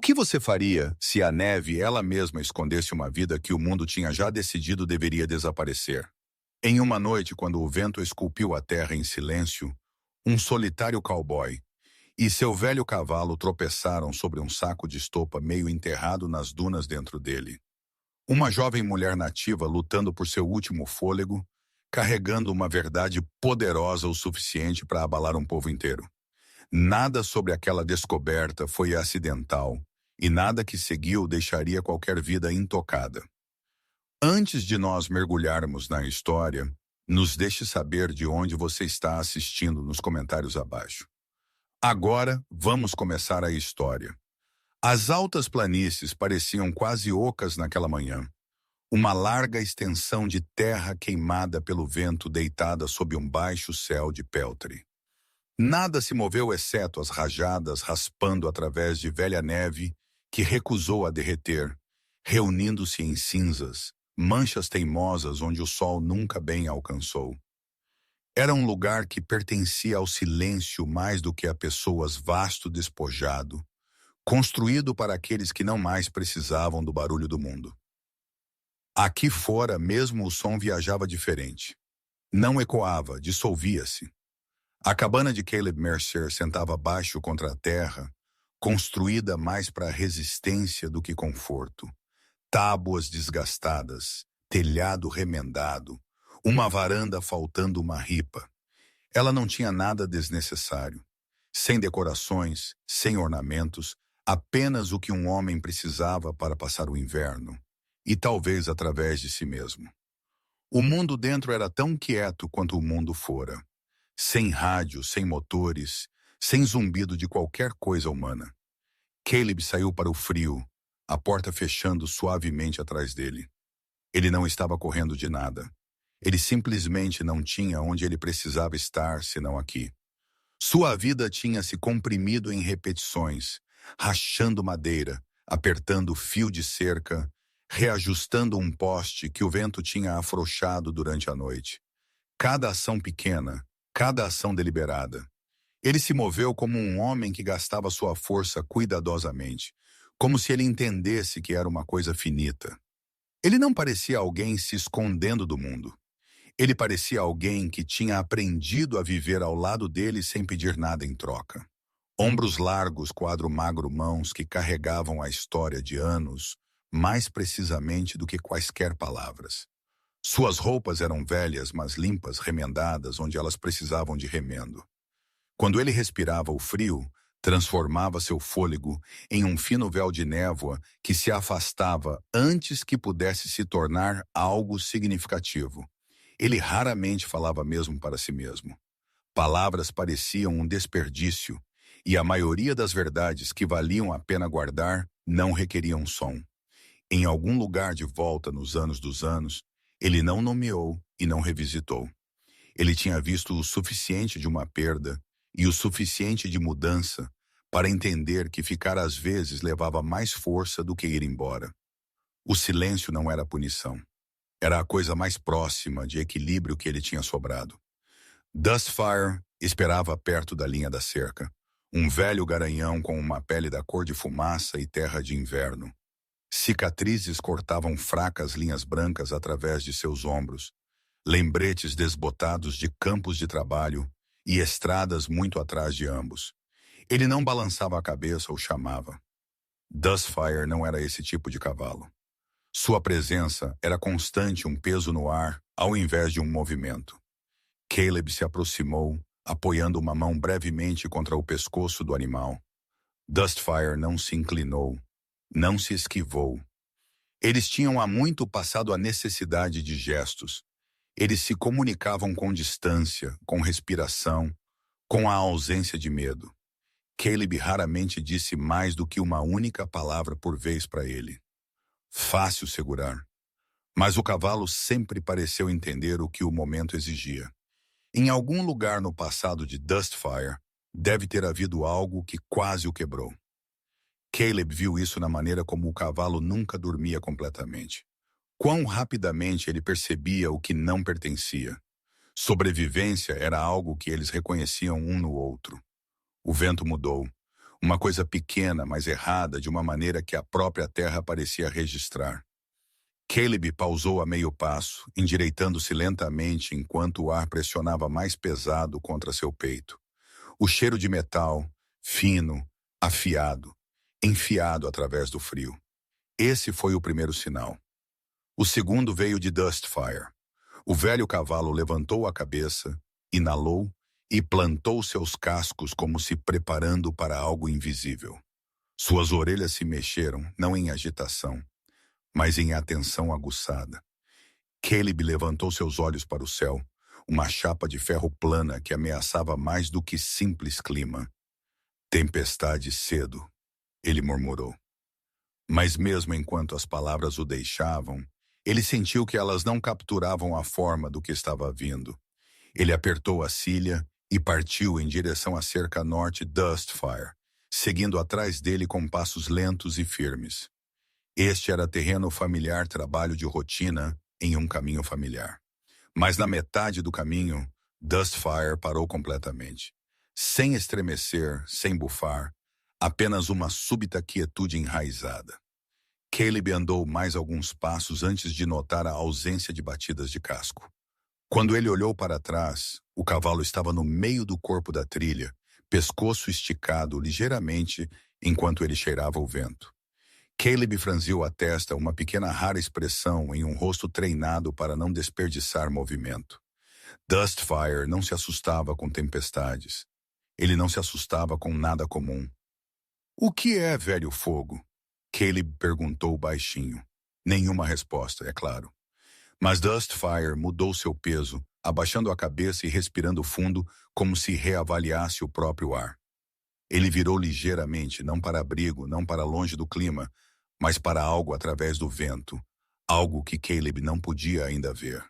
que você faria se a neve ela mesma escondesse uma vida que o mundo tinha já decidido deveria desaparecer? Em uma noite, quando o vento esculpiu a terra em silêncio, um solitário cowboy e seu velho cavalo tropeçaram sobre um saco de estopa meio enterrado nas dunas dentro dele. Uma jovem mulher nativa lutando por seu último fôlego, carregando uma verdade poderosa o suficiente para abalar um povo inteiro. Nada sobre aquela descoberta foi acidental, e nada que seguiu deixaria qualquer vida intocada. Antes de nós mergulharmos na história, nos deixe saber de onde você está assistindo nos comentários abaixo. Agora, vamos começar a história. As altas planícies pareciam quase ocas naquela manhã. Uma larga extensão de terra queimada pelo vento deitada sob um baixo céu de peltre. Nada se moveu exceto as rajadas raspando através de velha neve que recusou a derreter, reunindo-se em cinzas, manchas teimosas onde o sol nunca bem alcançou. Era um lugar que pertencia ao silêncio mais do que a pessoas vasto despojado, construído para aqueles que não mais precisavam do barulho do mundo. Aqui fora mesmo o som viajava diferente. Não ecoava, dissolvia-se. A cabana de Caleb Mercer sentava baixo contra a terra, construída mais para resistência do que conforto. Tábuas desgastadas, telhado remendado, uma varanda faltando uma ripa. Ela não tinha nada desnecessário. Sem decorações, sem ornamentos, apenas o que um homem precisava para passar o inverno, e talvez através de si mesmo. O mundo dentro era tão quieto quanto o mundo fora. Sem rádio, sem motores, sem zumbido de qualquer coisa humana. Caleb saiu para o frio, a porta fechando suavemente atrás dele. Ele não estava correndo de nada. Ele simplesmente não tinha onde ele precisava estar, senão aqui. Sua vida tinha se comprimido em repetições, rachando madeira, apertando fio de cerca, reajustando um poste que o vento tinha afrouxado durante a noite. Cada ação pequena, cada ação deliberada. Ele se moveu como um homem que gastava sua força cuidadosamente, como se ele entendesse que era uma coisa finita. Ele não parecia alguém se escondendo do mundo. Ele parecia alguém que tinha aprendido a viver ao lado dele sem pedir nada em troca. Ombros largos, quadro magro, mãos que carregavam a história de anos, mais precisamente do que quaisquer palavras. Suas roupas eram velhas, mas limpas, remendadas, onde elas precisavam de remendo. Quando ele respirava o frio, transformava seu fôlego em um fino véu de névoa que se afastava antes que pudesse se tornar algo significativo. Ele raramente falava mesmo para si mesmo. Palavras pareciam um desperdício, e a maioria das verdades que valiam a pena guardar não requeriam som. Em algum lugar de volta nos anos dos anos, ele não nomeou e não revisitou. Ele tinha visto o suficiente de uma perda e o suficiente de mudança para entender que ficar às vezes levava mais força do que ir embora. O silêncio não era punição. Era a coisa mais próxima de equilíbrio que ele tinha sobrado. Dustfire esperava perto da linha da cerca, um velho garanhão com uma pele da cor de fumaça e terra de inverno. Cicatrizes cortavam fracas linhas brancas através de seus ombros, lembretes desbotados de campos de trabalho e estradas muito atrás de ambos. Ele não balançava a cabeça ou chamava. Dustfire não era esse tipo de cavalo. Sua presença era constante, um peso no ar, ao invés de um movimento. Caleb se aproximou, apoiando uma mão brevemente contra o pescoço do animal. Dustfire não se inclinou, não se esquivou. Eles tinham há muito passado a necessidade de gestos. Eles se comunicavam com distância, com respiração, com a ausência de medo. Caleb raramente disse mais do que uma única palavra por vez para ele. Fácil segurar. Mas o cavalo sempre pareceu entender o que o momento exigia. Em algum lugar no passado de Dustfire, deve ter havido algo que quase o quebrou. Caleb viu isso na maneira como o cavalo nunca dormia completamente. Quão rapidamente ele percebia o que não pertencia. Sobrevivência era algo que eles reconheciam um no outro. O vento mudou. Uma coisa pequena, mas errada, de uma maneira que a própria terra parecia registrar. Caleb pausou a meio passo, endireitando-se lentamente enquanto o ar pressionava mais pesado contra seu peito. O cheiro de metal, fino, afiado, enfiado através do frio. Esse foi o primeiro sinal. O segundo veio de Dustfire. O velho cavalo levantou a cabeça, inalou e plantou seus cascos como se preparando para algo invisível. Suas orelhas se mexeram, não em agitação, mas em atenção aguçada. Caleb levantou seus olhos para o céu, uma chapa de ferro plana que ameaçava mais do que simples clima. Tempestade cedo, ele murmurou. Mas mesmo enquanto as palavras o deixavam, ele sentiu que elas não capturavam a forma do que estava vindo. Ele apertou a cilha e partiu em direção à cerca norte Dustfire, seguindo atrás dele com passos lentos e firmes. Este era terreno familiar, trabalho de rotina em um caminho familiar. Mas na metade do caminho, Dustfire parou completamente. Sem estremecer, sem bufar, apenas uma súbita quietude enraizada. Caleb andou mais alguns passos antes de notar a ausência de batidas de casco. Quando ele olhou para trás, o cavalo estava no meio do corpo da trilha, pescoço esticado ligeiramente enquanto ele cheirava o vento. Caleb franziu a testa, uma pequena rara expressão em um rosto treinado para não desperdiçar movimento. Dustfire não se assustava com tempestades. Ele não se assustava com nada comum. "O que é, velho fogo?" Caleb perguntou baixinho. Nenhuma resposta, é claro. Mas Dustfire mudou seu peso, abaixando a cabeça e respirando fundo, como se reavaliasse o próprio ar. Ele virou ligeiramente, não para abrigo, não para longe do clima, mas para algo através do vento, algo que Caleb não podia ainda ver.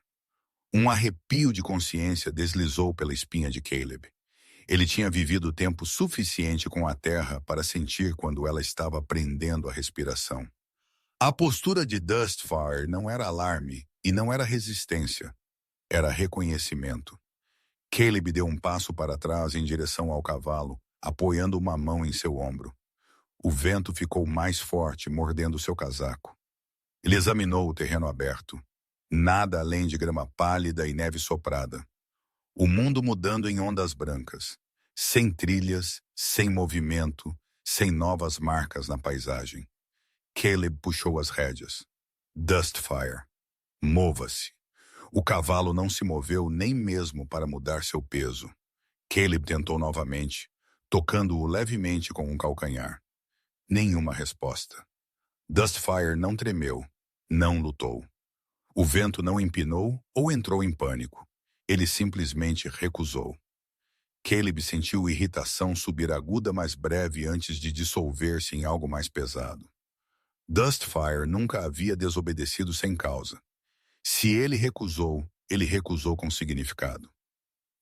Um arrepio de consciência deslizou pela espinha de Caleb. Ele tinha vivido tempo suficiente com a terra para sentir quando ela estava prendendo a respiração. A postura de Dustfire não era alarme e não era resistência, era reconhecimento. Caleb deu um passo para trás em direção ao cavalo, apoiando uma mão em seu ombro. O vento ficou mais forte, mordendo seu casaco. Ele examinou o terreno aberto. Nada além de grama pálida e neve soprada. O mundo mudando em ondas brancas. Sem trilhas, sem movimento, sem novas marcas na paisagem. Caleb puxou as rédeas. Dustfire. Mova-se. O cavalo não se moveu nem mesmo para mudar seu peso. Caleb tentou novamente, tocando-o levemente com um calcanhar. Nenhuma resposta. Dustfire não tremeu, não lutou. O vento não empinou ou entrou em pânico. Ele simplesmente recusou. Caleb sentiu irritação subir aguda mais breve antes de dissolver-se em algo mais pesado. Dustfire nunca havia desobedecido sem causa. Se ele recusou com significado.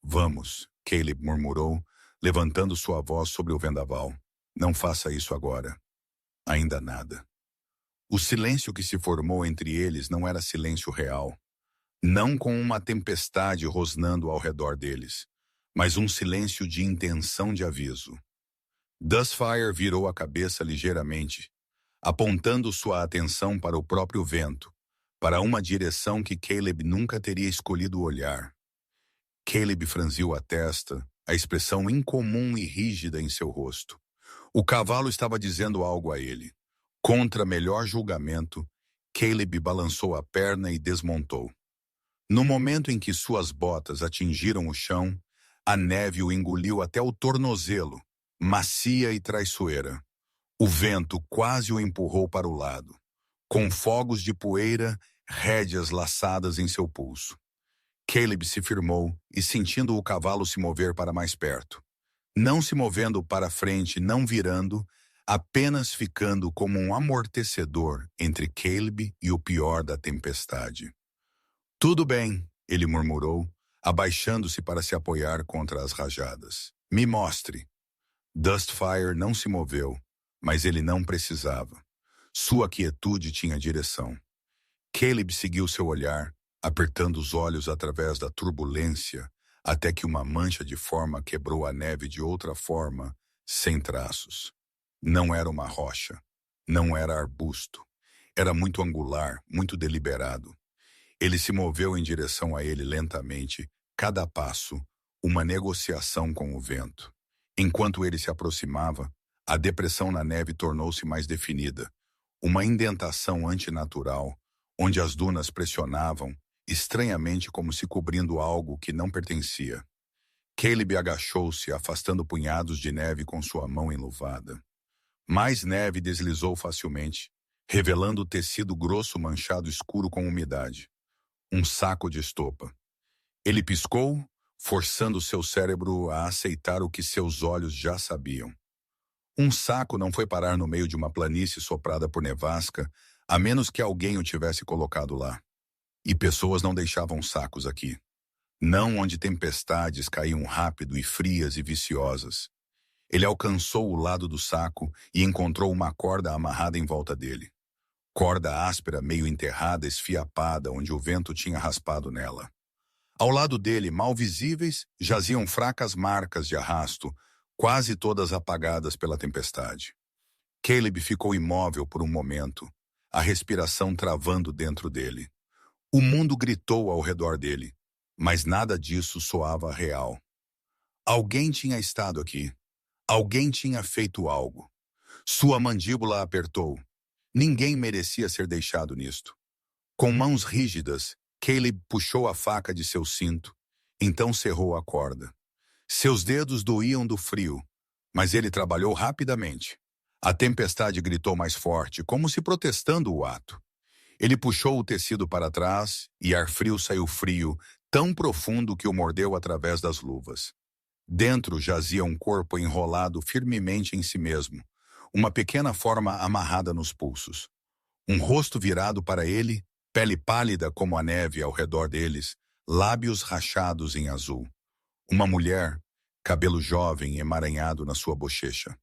"Vamos", Caleb murmurou, levantando sua voz sobre o vendaval. "Não faça isso agora." Ainda nada. O silêncio que se formou entre eles não era silêncio real. Não com uma tempestade rosnando ao redor deles, mas um silêncio de intenção de aviso. Dustfire virou a cabeça ligeiramente, apontando sua atenção para o próprio vento, para uma direção que Caleb nunca teria escolhido olhar. Caleb franziu a testa, a expressão incomum e rígida em seu rosto. O cavalo estava dizendo algo a ele. Contra melhor julgamento, Caleb balançou a perna e desmontou. No momento em que suas botas atingiram o chão, a neve o engoliu até o tornozelo, macia e traiçoeira. O vento quase o empurrou para o lado, com fogos de poeira, rédeas laçadas em seu pulso. Caleb se firmou e sentindo o cavalo se mover para mais perto. Não se movendo para frente, não virando, apenas ficando como um amortecedor entre Caleb e o pior da tempestade. "Tudo bem", ele murmurou, abaixando-se para se apoiar contra as rajadas. "Me mostre." Dustfire não se moveu, mas ele não precisava. Sua quietude tinha direção. Caleb seguiu seu olhar, apertando os olhos através da turbulência, até que uma mancha de forma quebrou a neve de outra forma, sem traços. Não era uma rocha. Não era arbusto. Era muito angular, muito deliberado. Ele se moveu em direção a ele lentamente, cada passo, uma negociação com o vento. Enquanto ele se aproximava, a depressão na neve tornou-se mais definida, uma indentação antinatural, onde as dunas pressionavam, estranhamente como se cobrindo algo que não pertencia. Caleb agachou-se, afastando punhados de neve com sua mão enluvada. Mais neve deslizou facilmente, revelando o tecido grosso manchado escuro com umidade. Um saco de estopa. Ele piscou, forçando seu cérebro a aceitar o que seus olhos já sabiam. Um saco não foi parar no meio de uma planície soprada por nevasca, a menos que alguém o tivesse colocado lá. E pessoas não deixavam sacos aqui. Não onde tempestades caíam rápido e frias e viciosas. Ele alcançou o lado do saco e encontrou uma corda amarrada em volta dele. Corda áspera, meio enterrada, esfiapada, onde o vento tinha raspado nela. Ao lado dele, mal visíveis, jaziam fracas marcas de arrasto, quase todas apagadas pela tempestade. Caleb ficou imóvel por um momento, a respiração travando dentro dele. O mundo gritou ao redor dele, mas nada disso soava real. Alguém tinha estado aqui. Alguém tinha feito algo. Sua mandíbula apertou. Ninguém merecia ser deixado nisto. Com mãos rígidas, Caleb puxou a faca de seu cinto, então cerrou a corda. Seus dedos doíam do frio, mas ele trabalhou rapidamente. A tempestade gritou mais forte, como se protestando o ato. Ele puxou o tecido para trás e ar frio saiu frio, tão profundo que o mordeu através das luvas. Dentro jazia um corpo enrolado firmemente em si mesmo, uma pequena forma amarrada nos pulsos. Um rosto virado para ele, pele pálida como a neve ao redor deles, lábios rachados em azul. Uma mulher, cabelo jovem emaranhado na sua bochecha.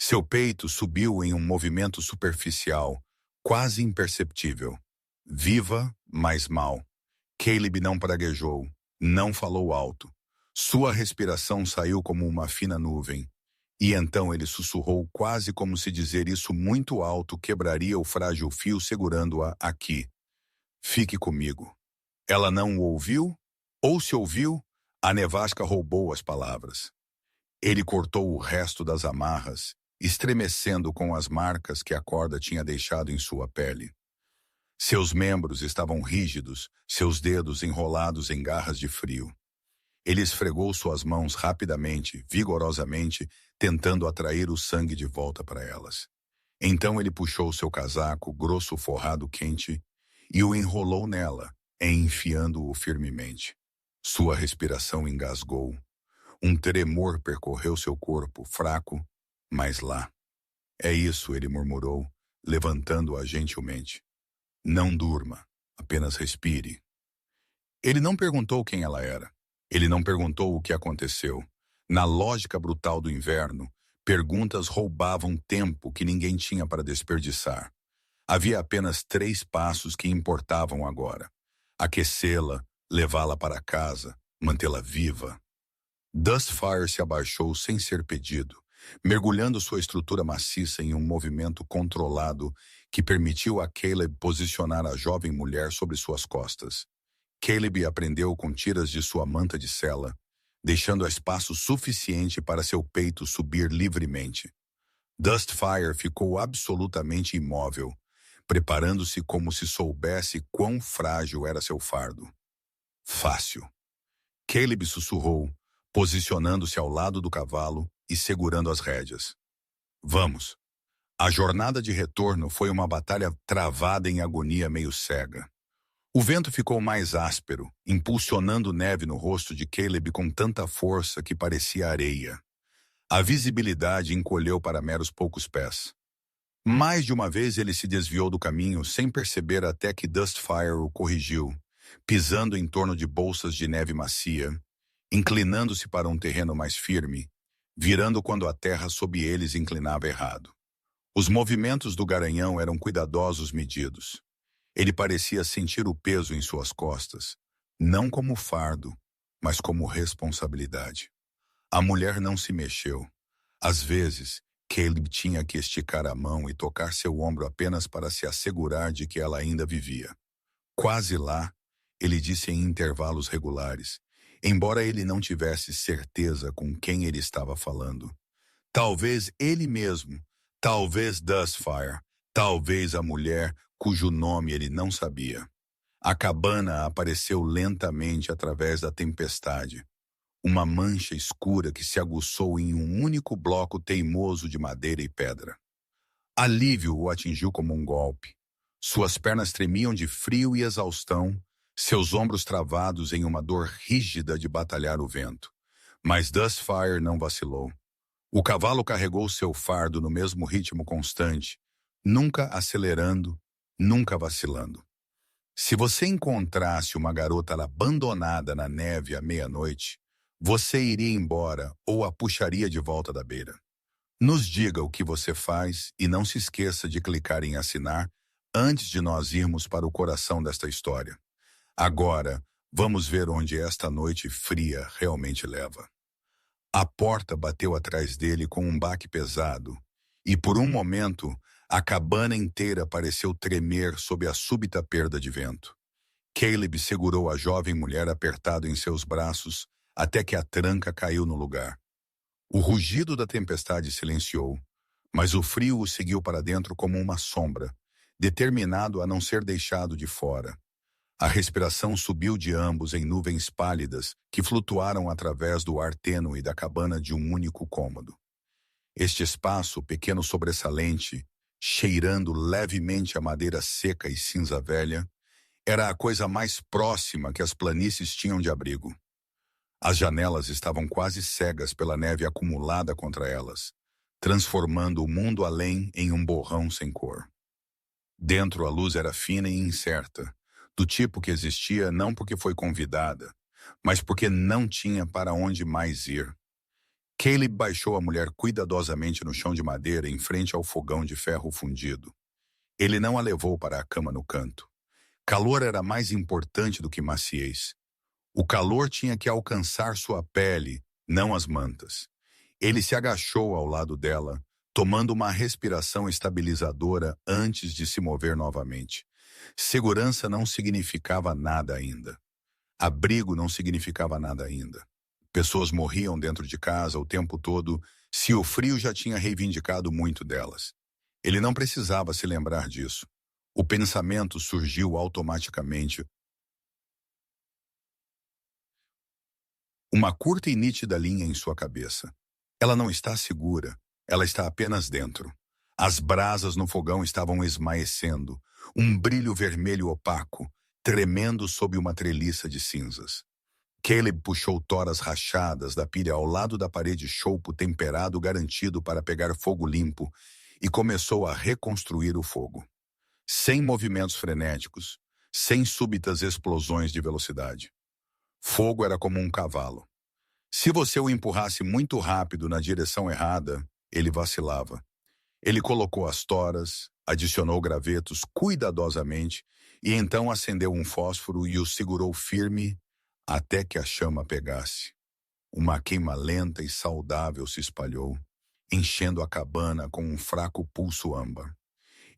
Seu peito subiu em um movimento superficial, quase imperceptível. Viva, mas mal. Caleb não praguejou, não falou alto. Sua respiração saiu como uma fina nuvem. E então ele sussurrou quase como se dizer isso muito alto quebraria o frágil fio segurando-a aqui. Fique comigo. Ela não o ouviu? Ou se ouviu, a nevasca roubou as palavras. Ele cortou o resto das amarras, estremecendo com as marcas que a corda tinha deixado em sua pele. Seus membros estavam rígidos, seus dedos enrolados em garras de frio. Ele esfregou suas mãos rapidamente, vigorosamente, tentando atrair o sangue de volta para elas. Então ele puxou seu casaco, grosso forrado quente, e o enrolou nela, enfiando-o firmemente. Sua respiração engasgou. Um tremor percorreu seu corpo, fraco, mas lá. É isso, ele murmurou, levantando-a gentilmente. Não durma, apenas respire. Ele não perguntou quem ela era. Ele não perguntou o que aconteceu. Na lógica brutal do inverno, perguntas roubavam tempo que ninguém tinha para desperdiçar. Havia apenas 3 passos que importavam agora. Aquecê-la, levá-la para casa, mantê-la viva. Dustfire se abaixou sem ser pedido, mergulhando sua estrutura maciça em um movimento controlado que permitiu a Caleb posicionar a jovem mulher sobre suas costas. Caleb aprendeu com tiras de sua manta de sela, deixando espaço suficiente para seu peito subir livremente. Dustfire ficou absolutamente imóvel, preparando-se como se soubesse quão frágil era seu fardo. Fácil. Caleb sussurrou, posicionando-se ao lado do cavalo e segurando as rédeas. Vamos. A jornada de retorno foi uma batalha travada em agonia meio cega. O vento ficou mais áspero, impulsionando neve no rosto de Caleb com tanta força que parecia areia. A visibilidade encolheu para meros poucos pés. Mais de uma vez ele se desviou do caminho sem perceber até que Dustfire o corrigiu, pisando em torno de bolsas de neve macia, inclinando-se para um terreno mais firme, virando quando a terra sob eles inclinava errado. Os movimentos do garanhão eram cuidadosos medidos. Ele parecia sentir o peso em suas costas, não como fardo, mas como responsabilidade. A mulher não se mexeu. Às vezes, Caleb tinha que esticar a mão e tocar seu ombro apenas para se assegurar de que ela ainda vivia. Quase lá, ele disse em intervalos regulares, embora ele não tivesse certeza com quem ele estava falando. Talvez ele mesmo, talvez Dustfire, talvez a mulher cujo nome ele não sabia. A cabana apareceu lentamente através da tempestade. Uma mancha escura que se aguçou em um único bloco teimoso de madeira e pedra. Alívio o atingiu como um golpe. Suas pernas tremiam de frio e exaustão, seus ombros travados em uma dor rígida de batalhar o vento. Mas Dustfire não vacilou. O cavalo carregou seu fardo no mesmo ritmo constante, nunca acelerando, nunca vacilando. Se você encontrasse uma garota abandonada na neve à meia-noite, você iria embora ou a puxaria de volta da beira. Nos diga o que você faz e não se esqueça de clicar em assinar antes de nós irmos para o coração desta história. Agora, vamos ver onde esta noite fria realmente leva. A porta bateu atrás dele com um baque pesado, e por um momento, a cabana inteira pareceu tremer sob a súbita perda de vento. Caleb segurou a jovem mulher apertado em seus braços até que a tranca caiu no lugar. O rugido da tempestade silenciou, mas o frio o seguiu para dentro como uma sombra, determinado a não ser deixado de fora. A respiração subiu de ambos em nuvens pálidas que flutuaram através do ar tênue da cabana de um único cômodo. Este espaço, pequeno sobressalente, cheirando levemente a madeira seca e cinza velha, era a coisa mais próxima que as planícies tinham de abrigo. As janelas estavam quase cegas pela neve acumulada contra elas, transformando o mundo além em um borrão sem cor. Dentro a luz era fina e incerta, do tipo que existia não porque foi convidada, mas porque não tinha para onde mais ir. Caleb baixou a mulher cuidadosamente no chão de madeira em frente ao fogão de ferro fundido. Ele não a levou para a cama no canto. Calor era mais importante do que maciez. O calor tinha que alcançar sua pele, não as mantas. Ele se agachou ao lado dela, tomando uma respiração estabilizadora antes de se mover novamente. Segurança não significava nada ainda. Abrigo não significava nada ainda. Pessoas morriam dentro de casa o tempo todo, se o frio já tinha reivindicado muito delas. Ele não precisava se lembrar disso. O pensamento surgiu automaticamente. Uma curta e nítida linha em sua cabeça. Ela não está segura, ela está apenas dentro. As brasas no fogão estavam esmaecendo, um brilho vermelho opaco, tremendo sob uma treliça de cinzas. Caleb puxou toras rachadas da pilha ao lado da parede choupo temperado garantido para pegar fogo limpo e começou a reconstruir o fogo. Sem movimentos frenéticos, sem súbitas explosões de velocidade. Fogo era como um cavalo. Se você o empurrasse muito rápido na direção errada, ele vacilava. Ele colocou as toras, adicionou gravetos cuidadosamente e então acendeu um fósforo e o segurou firme até que a chama pegasse. Uma queima lenta e saudável se espalhou, enchendo a cabana com um fraco pulso âmbar.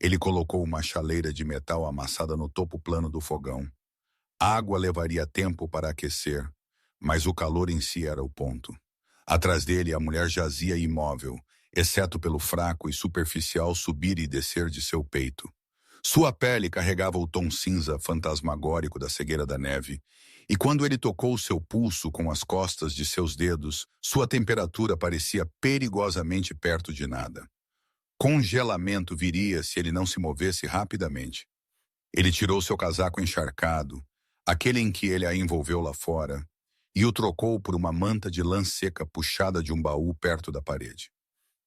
Ele colocou uma chaleira de metal amassada no topo plano do fogão. A água levaria tempo para aquecer, mas o calor em si era o ponto. Atrás dele, a mulher jazia imóvel, exceto pelo fraco e superficial subir e descer de seu peito. Sua pele carregava o tom cinza fantasmagórico da cegueira da neve, e quando ele tocou seu pulso com as costas de seus dedos, sua temperatura parecia perigosamente perto de nada. Congelamento viria se ele não se movesse rapidamente. Ele tirou seu casaco encharcado, aquele em que ele a envolveu lá fora, e o trocou por uma manta de lã seca puxada de um baú perto da parede.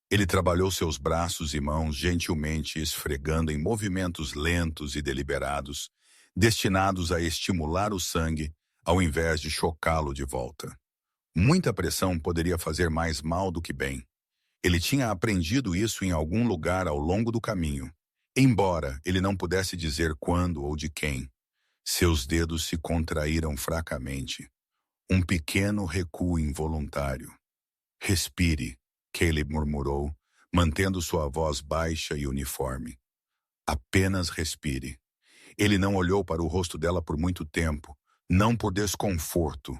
Ele trabalhou seus braços e mãos gentilmente esfregando em movimentos lentos e deliberados, destinados a estimular o sangue ao invés de chocá-lo de volta. Muita pressão poderia fazer mais mal do que bem. Ele tinha aprendido isso em algum lugar ao longo do caminho, embora ele não pudesse dizer quando ou de quem. Seus dedos se contraíram fracamente. Um pequeno recuo involuntário. Respire, Caleb murmurou, mantendo sua voz baixa e uniforme. Apenas respire. Ele não olhou para o rosto dela por muito tempo, não por desconforto,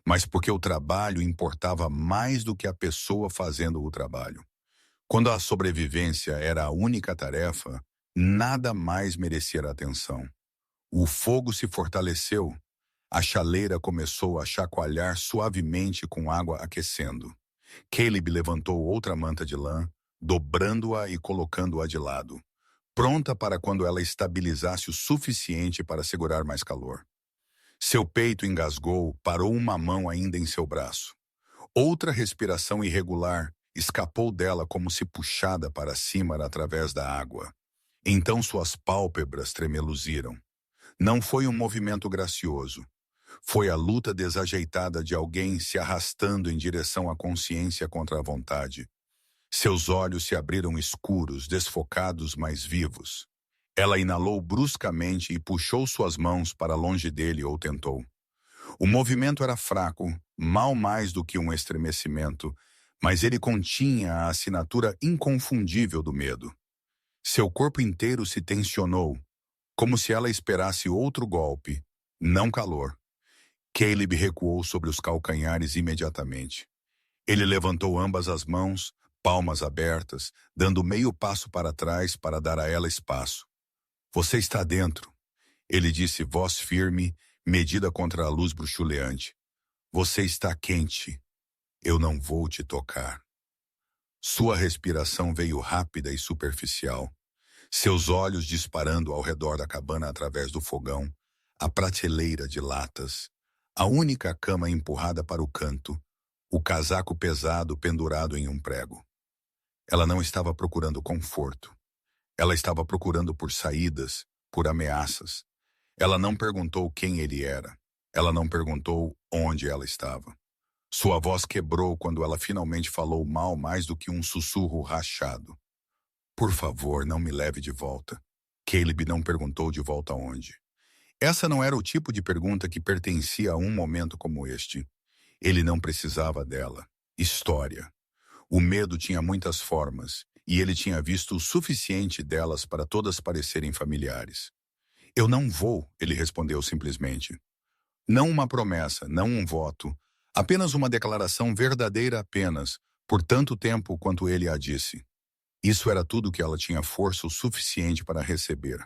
mas porque o trabalho importava mais do que a pessoa fazendo o trabalho. Quando a sobrevivência era a única tarefa, nada mais merecia atenção. O fogo se fortaleceu. A chaleira começou a chacoalhar suavemente com água aquecendo. Caleb levantou outra manta de lã, dobrando-a e colocando-a de lado, pronta para quando ela estabilizasse o suficiente para segurar mais calor. Seu peito engasgou, parou uma mão ainda em seu braço. Outra respiração irregular escapou dela como se puxada para cima através da água. Então suas pálpebras tremeluziram. Não foi um movimento gracioso. Foi a luta desajeitada de alguém se arrastando em direção à consciência contra a vontade. Seus olhos se abriram escuros, desfocados, mas vivos. Ela inalou bruscamente e puxou suas mãos para longe dele ou tentou. O movimento era fraco, mal mais do que um estremecimento, mas ele continha a assinatura inconfundível do medo. Seu corpo inteiro se tensionou, como se ela esperasse outro golpe, não calor. Caleb recuou sobre os calcanhares imediatamente. Ele levantou ambas as mãos, palmas abertas, dando meio passo para trás para dar a ela espaço. Você está dentro, ele disse, voz firme, medida contra a luz bruxuleante. Você está quente. Eu não vou te tocar. Sua respiração veio rápida e superficial. Seus olhos disparando ao redor da cabana através do fogão, a prateleira de latas, a única cama empurrada para o canto, o casaco pesado pendurado em um prego. Ela não estava procurando conforto. Ela estava procurando por saídas, por ameaças. Ela não perguntou quem ele era. Ela não perguntou onde ela estava. Sua voz quebrou quando ela finalmente falou mal mais do que um sussurro rachado. Por favor, não me leve de volta. Caleb não perguntou de volta aonde. Essa não era o tipo de pergunta que pertencia a um momento como este. Ele não precisava dela. História. O medo tinha muitas formas, e ele tinha visto o suficiente delas para todas parecerem familiares. Eu não vou, ele respondeu simplesmente. Não uma promessa, não um voto, apenas uma declaração verdadeira apenas, por tanto tempo quanto ele a disse. Isso era tudo que ela tinha força o suficiente para receber.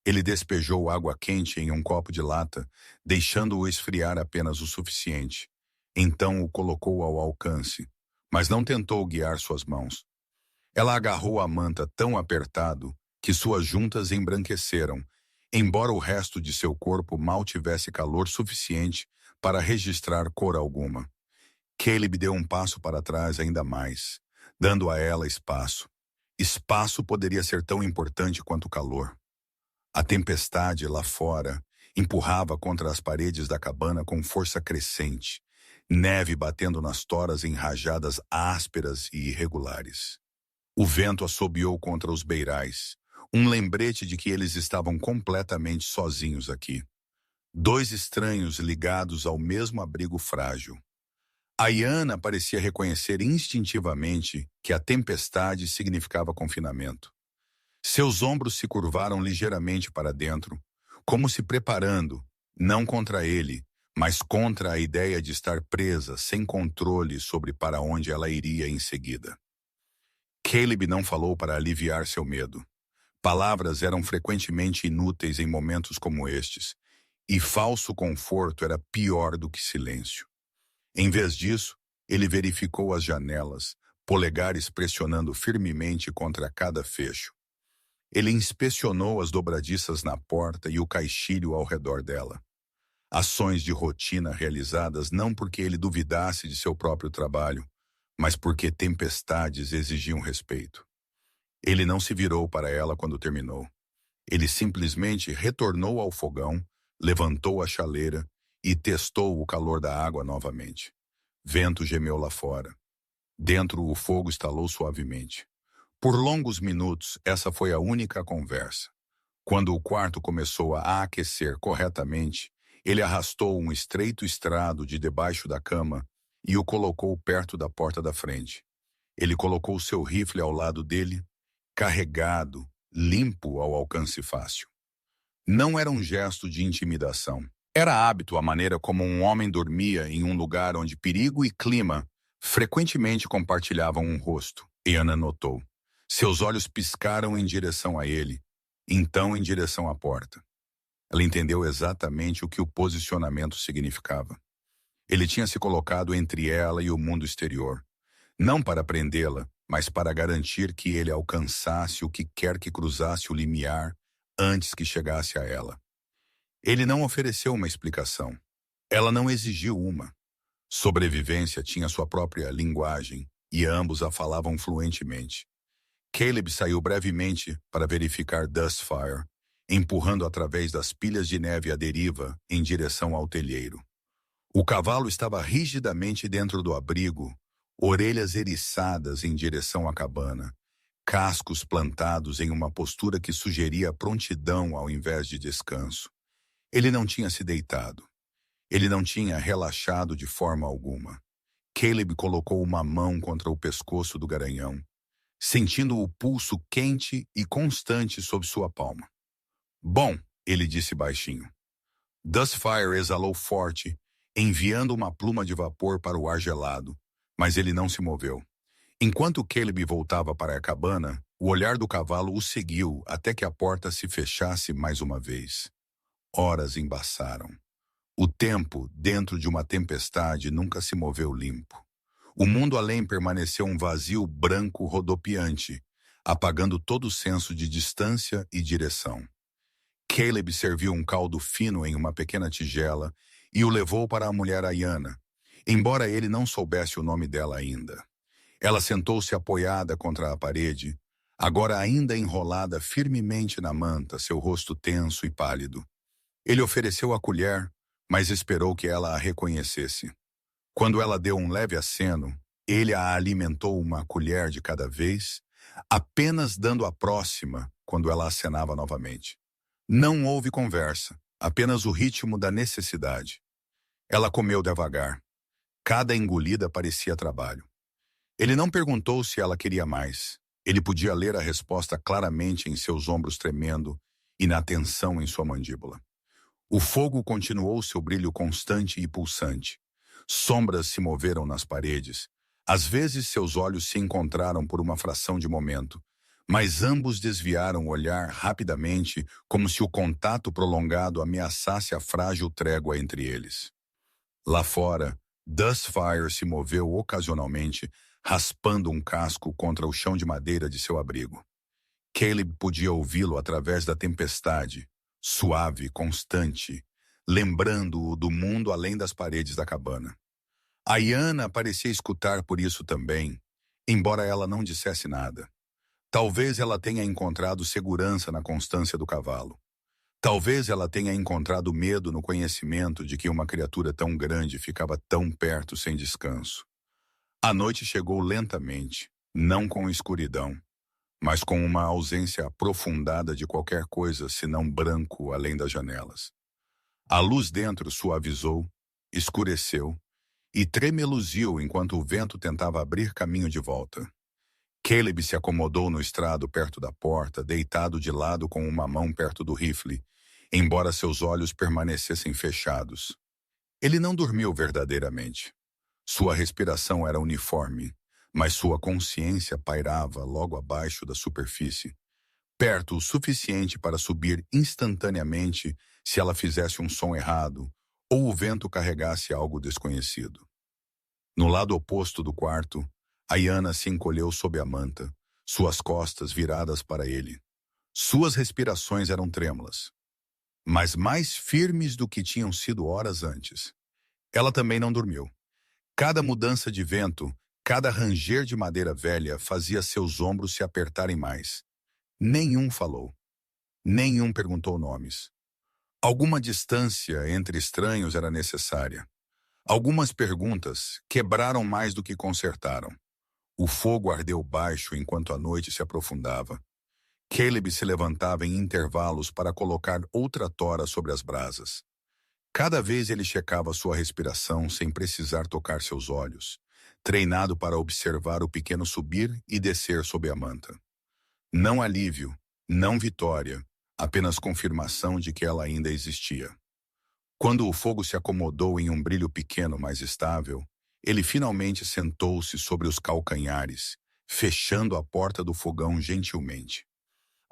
Ele despejou água quente em um copo de lata, deixando-o esfriar apenas o suficiente. Então o colocou ao alcance, mas não tentou guiar suas mãos. Ela agarrou a manta tão apertado que suas juntas embranqueceram, embora o resto de seu corpo mal tivesse calor suficiente para registrar cor alguma. Caleb deu um passo para trás ainda mais, dando a ela espaço. Espaço poderia ser tão importante quanto o calor. A tempestade lá fora empurrava contra as paredes da cabana com força crescente, neve batendo nas toras em rajadas ásperas e irregulares. O vento assobiou contra os beirais, um lembrete de que eles estavam completamente sozinhos aqui. Dois estranhos ligados ao mesmo abrigo frágil. Ayana parecia reconhecer instintivamente que a tempestade significava confinamento. Seus ombros se curvaram ligeiramente para dentro, como se preparando, não contra ele, mas contra a ideia de estar presa, sem controle sobre para onde ela iria em seguida. Caleb não falou para aliviar seu medo. Palavras eram frequentemente inúteis em momentos como estes, e falso conforto era pior do que silêncio. Em vez disso, ele verificou as janelas, polegares pressionando firmemente contra cada fecho. Ele inspecionou as dobradiças na porta e o caixilho ao redor dela. Ações de rotina realizadas não porque ele duvidasse de seu próprio trabalho, mas porque tempestades exigiam respeito. Ele não se virou para ela quando terminou. Ele simplesmente retornou ao fogão, levantou a chaleira e testou o calor da água novamente. Vento gemeu lá fora. Dentro, o fogo estalou suavemente. Por longos minutos, essa foi a única conversa. Quando o quarto começou a aquecer corretamente, ele arrastou um estreito estrado de debaixo da cama e o colocou perto da porta da frente. Ele colocou seu rifle ao lado dele, carregado, limpo ao alcance fácil. Não era um gesto de intimidação. Era hábito a maneira como um homem dormia em um lugar onde perigo e clima frequentemente compartilhavam um rosto. Ana notou. Seus olhos piscaram em direção a ele, então em direção à porta. Ela entendeu exatamente o que o posicionamento significava. Ele tinha se colocado entre ela e o mundo exterior, não para prendê-la, mas para garantir que ele alcançasse o que quer que cruzasse o limiar antes que chegasse a ela. Ele não ofereceu uma explicação. Ela não exigiu uma. Sobrevivência tinha sua própria linguagem e ambos a falavam fluentemente. Caleb saiu brevemente para verificar Dustfire, empurrando através das pilhas de neve à deriva em direção ao telheiro. O cavalo estava rigidamente dentro do abrigo, orelhas eriçadas em direção à cabana, cascos plantados em uma postura que sugeria prontidão ao invés de descanso. Ele não tinha se deitado. Ele não tinha relaxado de forma alguma. Caleb colocou uma mão contra o pescoço do garanhão, sentindo o pulso quente e constante sob sua palma. Bom, ele disse baixinho. Dustfire exalou forte, enviando uma pluma de vapor para o ar gelado, mas ele não se moveu. Enquanto Caleb voltava para a cabana, o olhar do cavalo o seguiu até que a porta se fechasse mais uma vez. Horas embaçaram. O tempo, dentro de uma tempestade, nunca se moveu limpo. O mundo além permaneceu um vazio branco rodopiante, apagando todo o senso de distância e direção. Caleb serviu um caldo fino em uma pequena tigela e o levou para a mulher Ayana, embora ele não soubesse o nome dela ainda. Ela sentou-se apoiada contra a parede, agora ainda enrolada firmemente na manta, seu rosto tenso e pálido. Ele ofereceu a colher, mas esperou que ela a reconhecesse. Quando ela deu um leve aceno, ele a alimentou uma colher de cada vez, apenas dando a próxima quando ela acenava novamente. Não houve conversa, apenas o ritmo da necessidade. Ela comeu devagar. Cada engolida parecia trabalho. Ele não perguntou se ela queria mais. Ele podia ler a resposta claramente em seus ombros tremendo e na tensão em sua mandíbula. O fogo continuou seu brilho constante e pulsante. Sombras se moveram nas paredes. Às vezes seus olhos se encontraram por uma fração de momento, mas ambos desviaram o olhar rapidamente, como se o contato prolongado ameaçasse a frágil trégua entre eles. Lá fora, Dustfire se moveu ocasionalmente, raspando um casco contra o chão de madeira de seu abrigo. Caleb podia ouvi-lo através da tempestade, suave, constante, lembrando-o do mundo além das paredes da cabana. Ayana parecia escutar por isso também, embora ela não dissesse nada. Talvez ela tenha encontrado segurança na constância do cavalo. Talvez ela tenha encontrado medo no conhecimento de que uma criatura tão grande ficava tão perto sem descanso. A noite chegou lentamente, não com escuridão, mas com uma ausência aprofundada de qualquer coisa senão branco além das janelas. A luz dentro suavizou, escureceu e tremeluziu enquanto o vento tentava abrir caminho de volta. Caleb se acomodou no estrado perto da porta, deitado de lado com uma mão perto do rifle, embora seus olhos permanecessem fechados. Ele não dormiu verdadeiramente. Sua respiração era uniforme, mas sua consciência pairava logo abaixo da superfície, perto o suficiente para subir instantaneamente se ela fizesse um som errado ou o vento carregasse algo desconhecido. No lado oposto do quarto, Ayana se encolheu sob a manta, suas costas viradas para ele. Suas respirações eram trêmulas, mas mais firmes do que tinham sido horas antes. Ela também não dormiu. Cada mudança de vento, cada ranger de madeira velha fazia seus ombros se apertarem mais. Nenhum falou. Nenhum perguntou nomes. Alguma distância entre estranhos era necessária. Algumas perguntas quebraram mais do que consertaram. O fogo ardeu baixo enquanto a noite se aprofundava. Caleb se levantava em intervalos para colocar outra tora sobre as brasas. Cada vez ele checava sua respiração sem precisar tocar seus olhos, treinado para observar o pequeno subir e descer sob a manta. Não alívio, não vitória, apenas confirmação de que ela ainda existia. Quando o fogo se acomodou em um brilho pequeno mais estável, ele finalmente sentou-se sobre os calcanhares, fechando a porta do fogão gentilmente.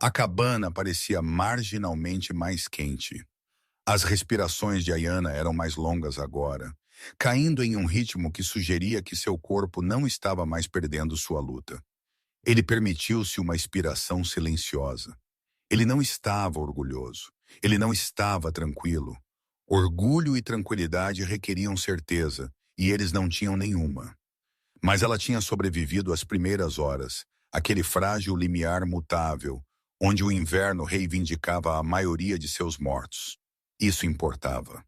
A cabana parecia marginalmente mais quente. As respirações de Ayana eram mais longas agora, caindo em um ritmo que sugeria que seu corpo não estava mais perdendo sua luta. Ele permitiu-se uma expiração silenciosa. Ele não estava orgulhoso. Ele não estava tranquilo. Orgulho e tranquilidade requeriam certeza, e eles não tinham nenhuma. Mas ela tinha sobrevivido às primeiras horas, aquele frágil limiar mutável, onde o inverno reivindicava a maioria de seus mortos. Isso importava.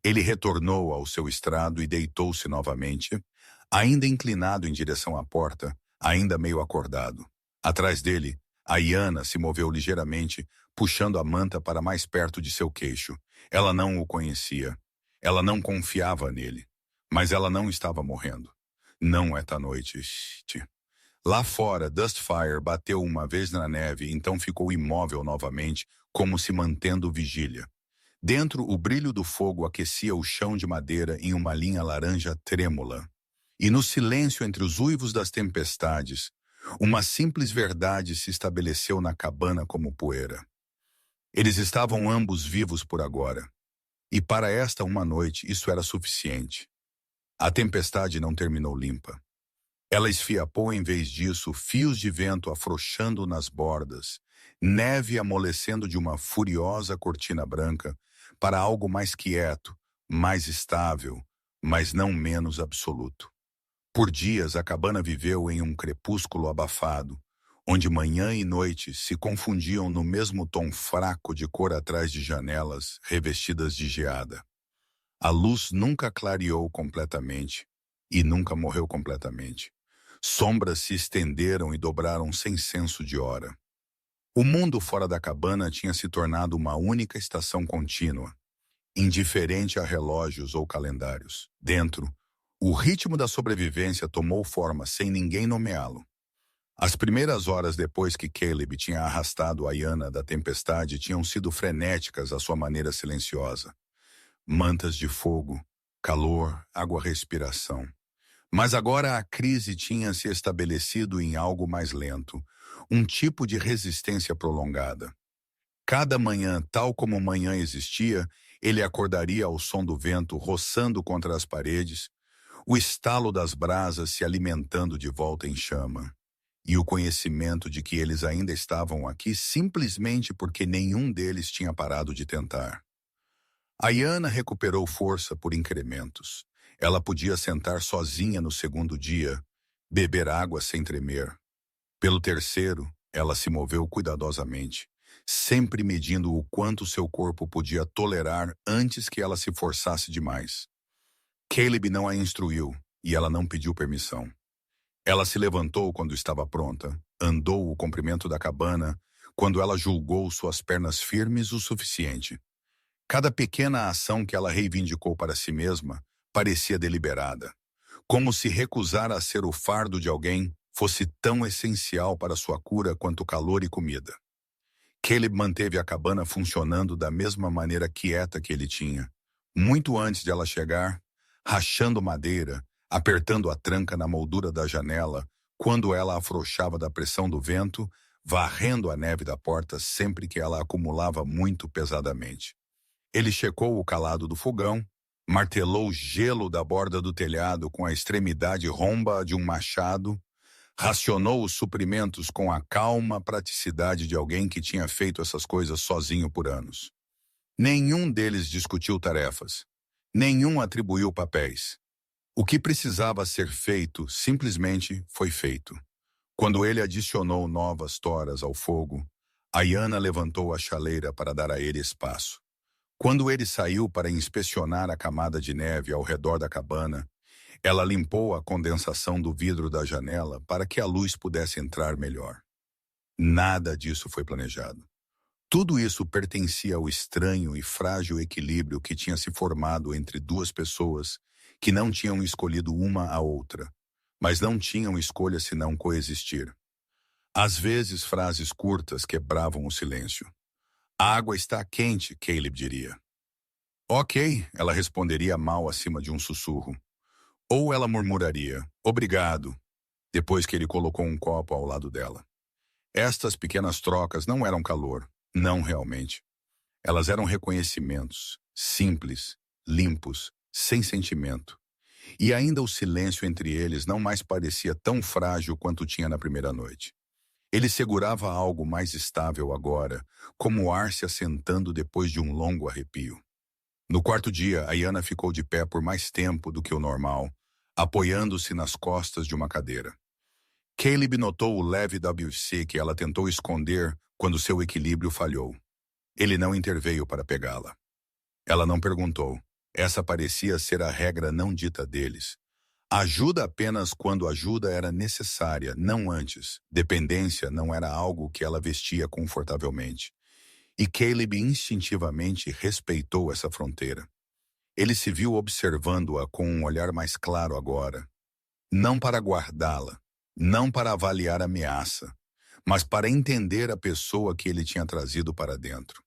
Ele retornou ao seu estrado e deitou-se novamente, ainda inclinado em direção à porta, ainda meio acordado. Atrás dele, Ayana se moveu ligeiramente, puxando a manta para mais perto de seu queixo. Ela não o conhecia. Ela não confiava nele. Mas ela não estava morrendo. Não esta noite. Lá fora, Dustfire bateu uma vez na neve e então ficou imóvel novamente, como se mantendo vigília. Dentro, o brilho do fogo aquecia o chão de madeira em uma linha laranja trêmula. E no silêncio entre os uivos das tempestades, uma simples verdade se estabeleceu na cabana como poeira. Eles estavam ambos vivos por agora. E para esta uma noite isso era suficiente. A tempestade não terminou limpa. Ela esfiapou em vez disso fios de vento afrouxando nas bordas, neve amolecendo de uma furiosa cortina branca para algo mais quieto, mais estável, mas não menos absoluto. Por dias a cabana viveu em um crepúsculo abafado, onde manhã e noite se confundiam no mesmo tom fraco de cor atrás de janelas revestidas de geada. A luz nunca clareou completamente e nunca morreu completamente. Sombras se estenderam e dobraram sem senso de hora. O mundo fora da cabana tinha se tornado uma única estação contínua, indiferente a relógios ou calendários. Dentro, o ritmo da sobrevivência tomou forma sem ninguém nomeá-lo. As primeiras horas depois que Caleb tinha arrastado Ayana da tempestade tinham sido frenéticas à sua maneira silenciosa. Mantas de fogo, calor, água-respiração. Mas agora a crise tinha se estabelecido em algo mais lento, um tipo de resistência prolongada. Cada manhã, tal como manhã existia, ele acordaria ao som do vento roçando contra as paredes, o estalo das brasas se alimentando de volta em chama, e o conhecimento de que eles ainda estavam aqui simplesmente porque nenhum deles tinha parado de tentar. Ayana recuperou força por incrementos. Ela podia sentar sozinha no segundo dia, beber água sem tremer. Pelo terceiro, ela se moveu cuidadosamente, sempre medindo o quanto seu corpo podia tolerar antes que ela se forçasse demais. Caleb não a instruiu e ela não pediu permissão. Ela se levantou quando estava pronta, andou o comprimento da cabana, quando ela julgou suas pernas firmes o suficiente. Cada pequena ação que ela reivindicou para si mesma parecia deliberada, como se recusar a ser o fardo de alguém fosse tão essencial para sua cura quanto calor e comida. Caleb manteve a cabana funcionando da mesma maneira quieta que ele tinha, muito antes de ela chegar, rachando madeira, apertando a tranca na moldura da janela, quando ela afrouxava da pressão do vento, varrendo a neve da porta sempre que ela acumulava muito pesadamente. Ele checou o calado do fogão, martelou o gelo da borda do telhado com a extremidade romba de um machado, racionou os suprimentos com a calma praticidade de alguém que tinha feito essas coisas sozinho por anos. Nenhum deles discutiu tarefas. Nenhum atribuiu papéis. O que precisava ser feito simplesmente foi feito. Quando ele adicionou novas toras ao fogo, Ayana levantou a chaleira para dar a ele espaço. Quando ele saiu para inspecionar a camada de neve ao redor da cabana, ela limpou a condensação do vidro da janela para que a luz pudesse entrar melhor. Nada disso foi planejado. Tudo isso pertencia ao estranho e frágil equilíbrio que tinha se formado entre duas pessoas que não tinham escolhido uma a outra, mas não tinham escolha senão coexistir. Às vezes, frases curtas quebravam o silêncio. A água está quente, Caleb diria. Ok, ela responderia mal acima de um sussurro. Ou ela murmuraria, obrigado, depois que ele colocou um copo ao lado dela. Estas pequenas trocas não eram calor, não realmente. Elas eram reconhecimentos, simples, limpos, sem sentimento. E ainda o silêncio entre eles não mais parecia tão frágil quanto tinha na primeira noite. Ele segurava algo mais estável agora, como o ar se assentando depois de um longo arrepio. No quarto dia, Ayanna ficou de pé por mais tempo do que o normal, apoiando-se nas costas de uma cadeira. Caleb notou o leve WC que ela tentou esconder quando seu equilíbrio falhou. Ele não interveio para pegá-la. Ela não perguntou. Essa parecia ser a regra não dita deles. Ajuda apenas quando ajuda era necessária, não antes. Dependência não era algo que ela vestia confortavelmente. E Caleb instintivamente respeitou essa fronteira. Ele se viu observando-a com um olhar mais claro agora. Não para guardá-la, não para avaliar a ameaça, mas para entender a pessoa que ele tinha trazido para dentro.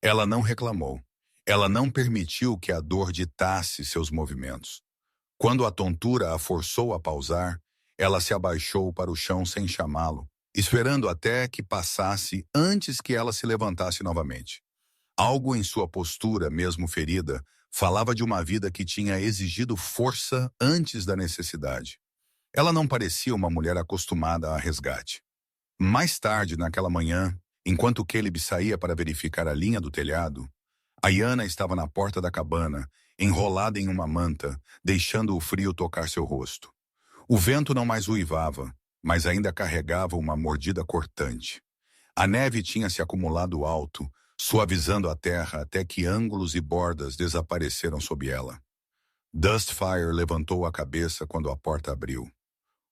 Ela não reclamou. Ela não permitiu que a dor ditasse seus movimentos. Quando a tontura a forçou a pausar, ela se abaixou para o chão sem chamá-lo, esperando até que passasse antes que ela se levantasse novamente. Algo em sua postura, mesmo ferida, falava de uma vida que tinha exigido força antes da necessidade. Ela não parecia uma mulher acostumada a resgate. Mais tarde, naquela manhã, enquanto Caleb saía para verificar a linha do telhado, Ayanna estava na porta da cabana, enrolada em uma manta, deixando o frio tocar seu rosto. O vento não mais uivava, mas ainda carregava uma mordida cortante. A neve tinha se acumulado alto, suavizando a terra até que ângulos e bordas desapareceram sob ela. Dustfire levantou a cabeça quando a porta abriu.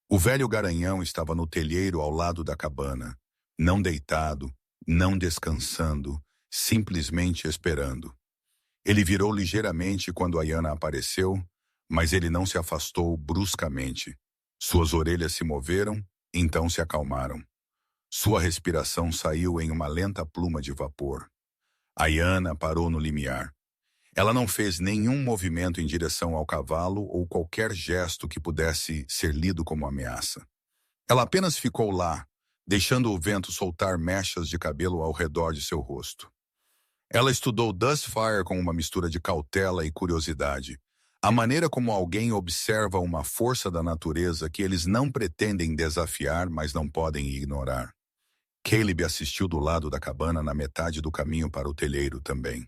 O velho garanhão estava no telheiro ao lado da cabana, não deitado, não descansando, simplesmente esperando. Ele virou ligeiramente quando Ayanna apareceu, mas ele não se afastou bruscamente. Suas orelhas se moveram, então se acalmaram. Sua respiração saiu em uma lenta pluma de vapor. Ayanna parou no limiar. Ela não fez nenhum movimento em direção ao cavalo ou qualquer gesto que pudesse ser lido como ameaça. Ela apenas ficou lá, deixando o vento soltar mechas de cabelo ao redor de seu rosto. Ela estudou Dustfire com uma mistura de cautela e curiosidade, a maneira como alguém observa uma força da natureza que eles não pretendem desafiar, mas não podem ignorar. Caleb assistiu do lado da cabana na metade do caminho para o telheiro também.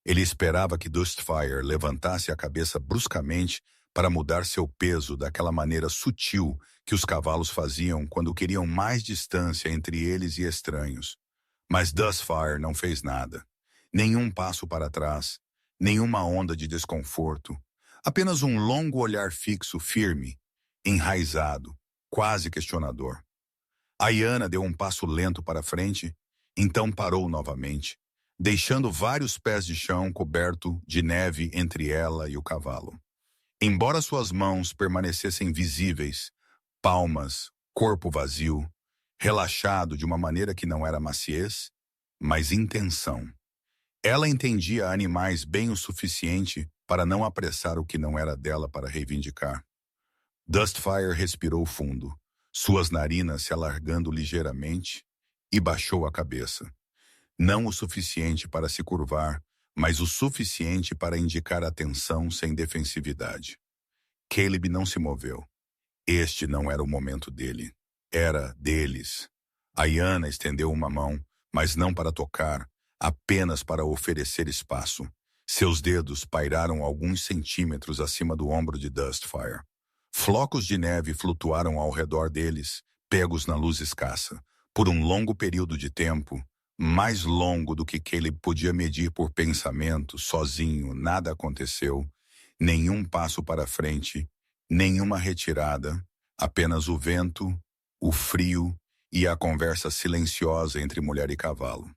Ele esperava que Dustfire levantasse a cabeça bruscamente para mudar seu peso daquela maneira sutil que os cavalos faziam quando queriam mais distância entre eles e estranhos. Mas Dustfire não fez nada. Nenhum passo para trás, nenhuma onda de desconforto. Apenas um longo olhar fixo, firme, enraizado, quase questionador. Ayanna deu um passo lento para frente, então parou novamente, deixando vários pés de chão coberto de neve entre ela e o cavalo. Embora suas mãos permanecessem visíveis, palmas, corpo vazio, relaxado de uma maneira que não era maciez, mas intenção. Ela entendia animais bem o suficiente para não apressar o que não era dela para reivindicar. Dustfire respirou fundo, suas narinas se alargando ligeiramente, e baixou a cabeça. Não o suficiente para se curvar, mas o suficiente para indicar atenção sem defensividade. Caleb não se moveu. Este não era o momento dele. Era deles. Ayanna estendeu uma mão, mas não para tocar, apenas para oferecer espaço. Seus dedos pairaram alguns centímetros acima do ombro de Dustfire. Flocos de neve flutuaram ao redor deles, pegos na luz escassa. Por um longo período de tempo, mais longo do que Caleb podia medir por pensamento, sozinho, nada aconteceu. Nenhum passo para frente, nenhuma retirada, apenas o vento, o frio e a conversa silenciosa entre mulher e cavalo.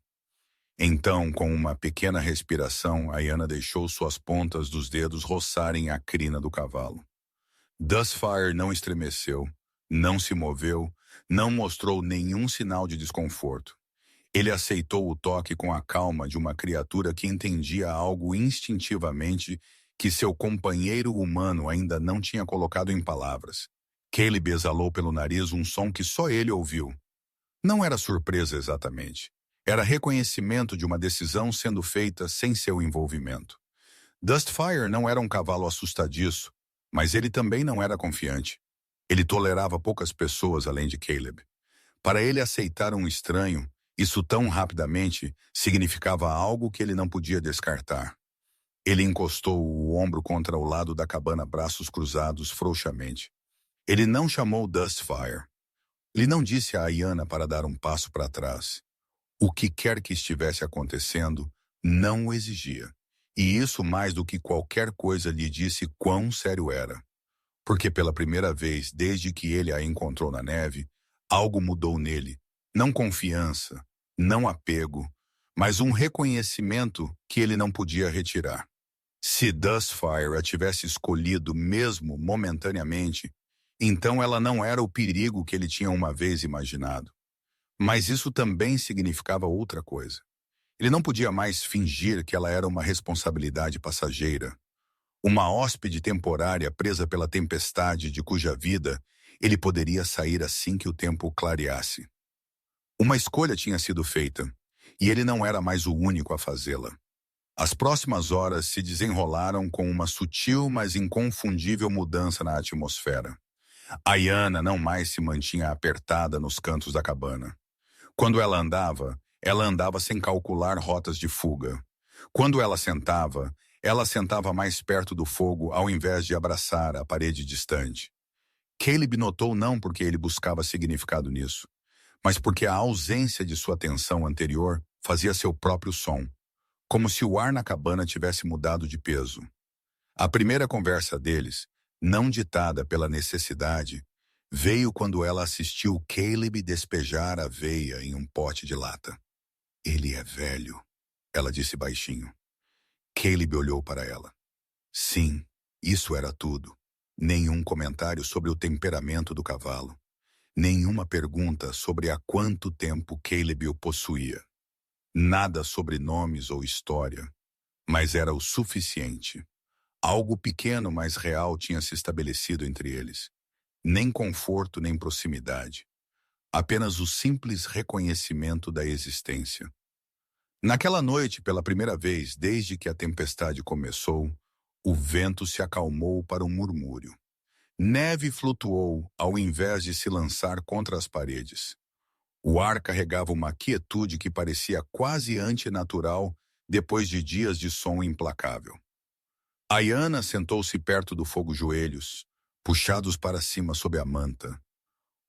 Então, com uma pequena respiração, Ayanna deixou suas pontas dos dedos roçarem a crina do cavalo. Dustfire não estremeceu, não se moveu, não mostrou nenhum sinal de desconforto. Ele aceitou o toque com a calma de uma criatura que entendia algo instintivamente que seu companheiro humano ainda não tinha colocado em palavras. Caleb exalou pelo nariz um som que só ele ouviu. Não era surpresa exatamente. Era reconhecimento de uma decisão sendo feita sem seu envolvimento. Dustfire não era um cavalo assustadiço, mas ele também não era confiante. Ele tolerava poucas pessoas além de Caleb. Para ele aceitar um estranho, isso tão rapidamente significava algo que ele não podia descartar. Ele encostou o ombro contra o lado da cabana, braços cruzados frouxamente. Ele não chamou Dustfire. Ele não disse a Ayanna para dar um passo para trás. O que quer que estivesse acontecendo não o exigia. E isso mais do que qualquer coisa lhe disse quão sério era. Porque pela primeira vez desde que ele a encontrou na neve, algo mudou nele. Não confiança, não apego, mas um reconhecimento que ele não podia retirar. Se Dustfire a tivesse escolhido mesmo momentaneamente, então ela não era o perigo que ele tinha uma vez imaginado. Mas isso também significava outra coisa. Ele não podia mais fingir que ela era uma responsabilidade passageira, uma hóspede temporária presa pela tempestade de cuja vida ele poderia sair assim que o tempo clareasse. Uma escolha tinha sido feita, e ele não era mais o único a fazê-la. As próximas horas se desenrolaram com uma sutil, mas inconfundível mudança na atmosfera. Ayanna não mais se mantinha apertada nos cantos da cabana. Quando ela andava sem calcular rotas de fuga. Quando ela sentava mais perto do fogo ao invés de abraçar a parede distante. Caleb notou não porque ele buscava significado nisso, mas porque a ausência de sua tensão anterior fazia seu próprio som, como se o ar na cabana tivesse mudado de peso. A primeira conversa deles, não ditada pela necessidade, veio quando ela assistiu Caleb despejar aveia em um pote de lata. Ele é velho, ela disse baixinho. Caleb olhou para ela. Sim, isso era tudo. Nenhum comentário sobre o temperamento do cavalo. Nenhuma pergunta sobre há quanto tempo Caleb o possuía. Nada sobre nomes ou história. Mas era o suficiente. Algo pequeno, mas real tinha se estabelecido entre eles. Nem conforto, nem proximidade. Apenas o simples reconhecimento da existência. Naquela noite, pela primeira vez desde que a tempestade começou, o vento se acalmou para um murmúrio. Neve flutuou ao invés de se lançar contra as paredes. O ar carregava uma quietude que parecia quase antinatural depois de dias de som implacável. Ayanna sentou-se perto do fogo, joelhos, puxados para cima sob a manta,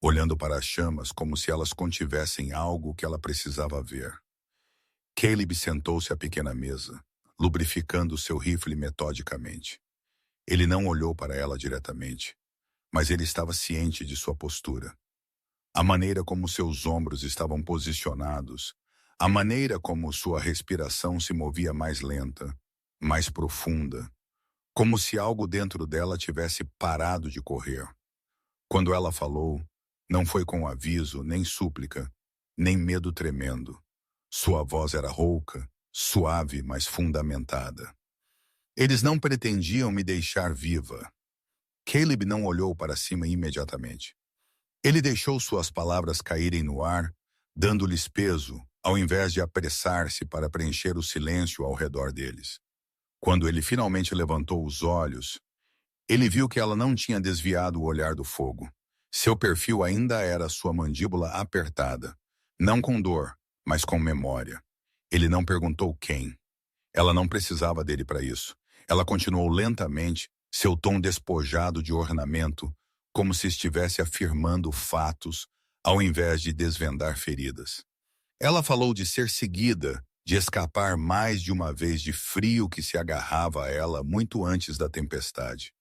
olhando para as chamas como se elas contivessem algo que ela precisava ver. Caleb sentou-se à pequena mesa, lubrificando seu rifle metodicamente. Ele não olhou para ela diretamente, mas ele estava ciente de sua postura. A maneira como seus ombros estavam posicionados, a maneira como sua respiração se movia mais lenta, mais profunda, como se algo dentro dela tivesse parado de correr. Quando ela falou, não foi com aviso, nem súplica, nem medo tremendo. Sua voz era rouca, suave, mas fundamentada. Eles não pretendiam me deixar viva. Caleb não olhou para cima imediatamente. Ele deixou suas palavras caírem no ar, dando-lhes peso, ao invés de apressar-se para preencher o silêncio ao redor deles. Quando ele finalmente levantou os olhos, ele viu que ela não tinha desviado o olhar do fogo. Seu perfil ainda era sua mandíbula apertada, não com dor, mas com memória. Ele não perguntou quem. Ela não precisava dele para isso. Ela continuou lentamente, seu tom despojado de ornamento, como se estivesse afirmando fatos, ao invés de desvendar feridas. Ela falou de ser seguida, de escapar mais de uma vez de frio que se agarrava a ela muito antes da tempestade.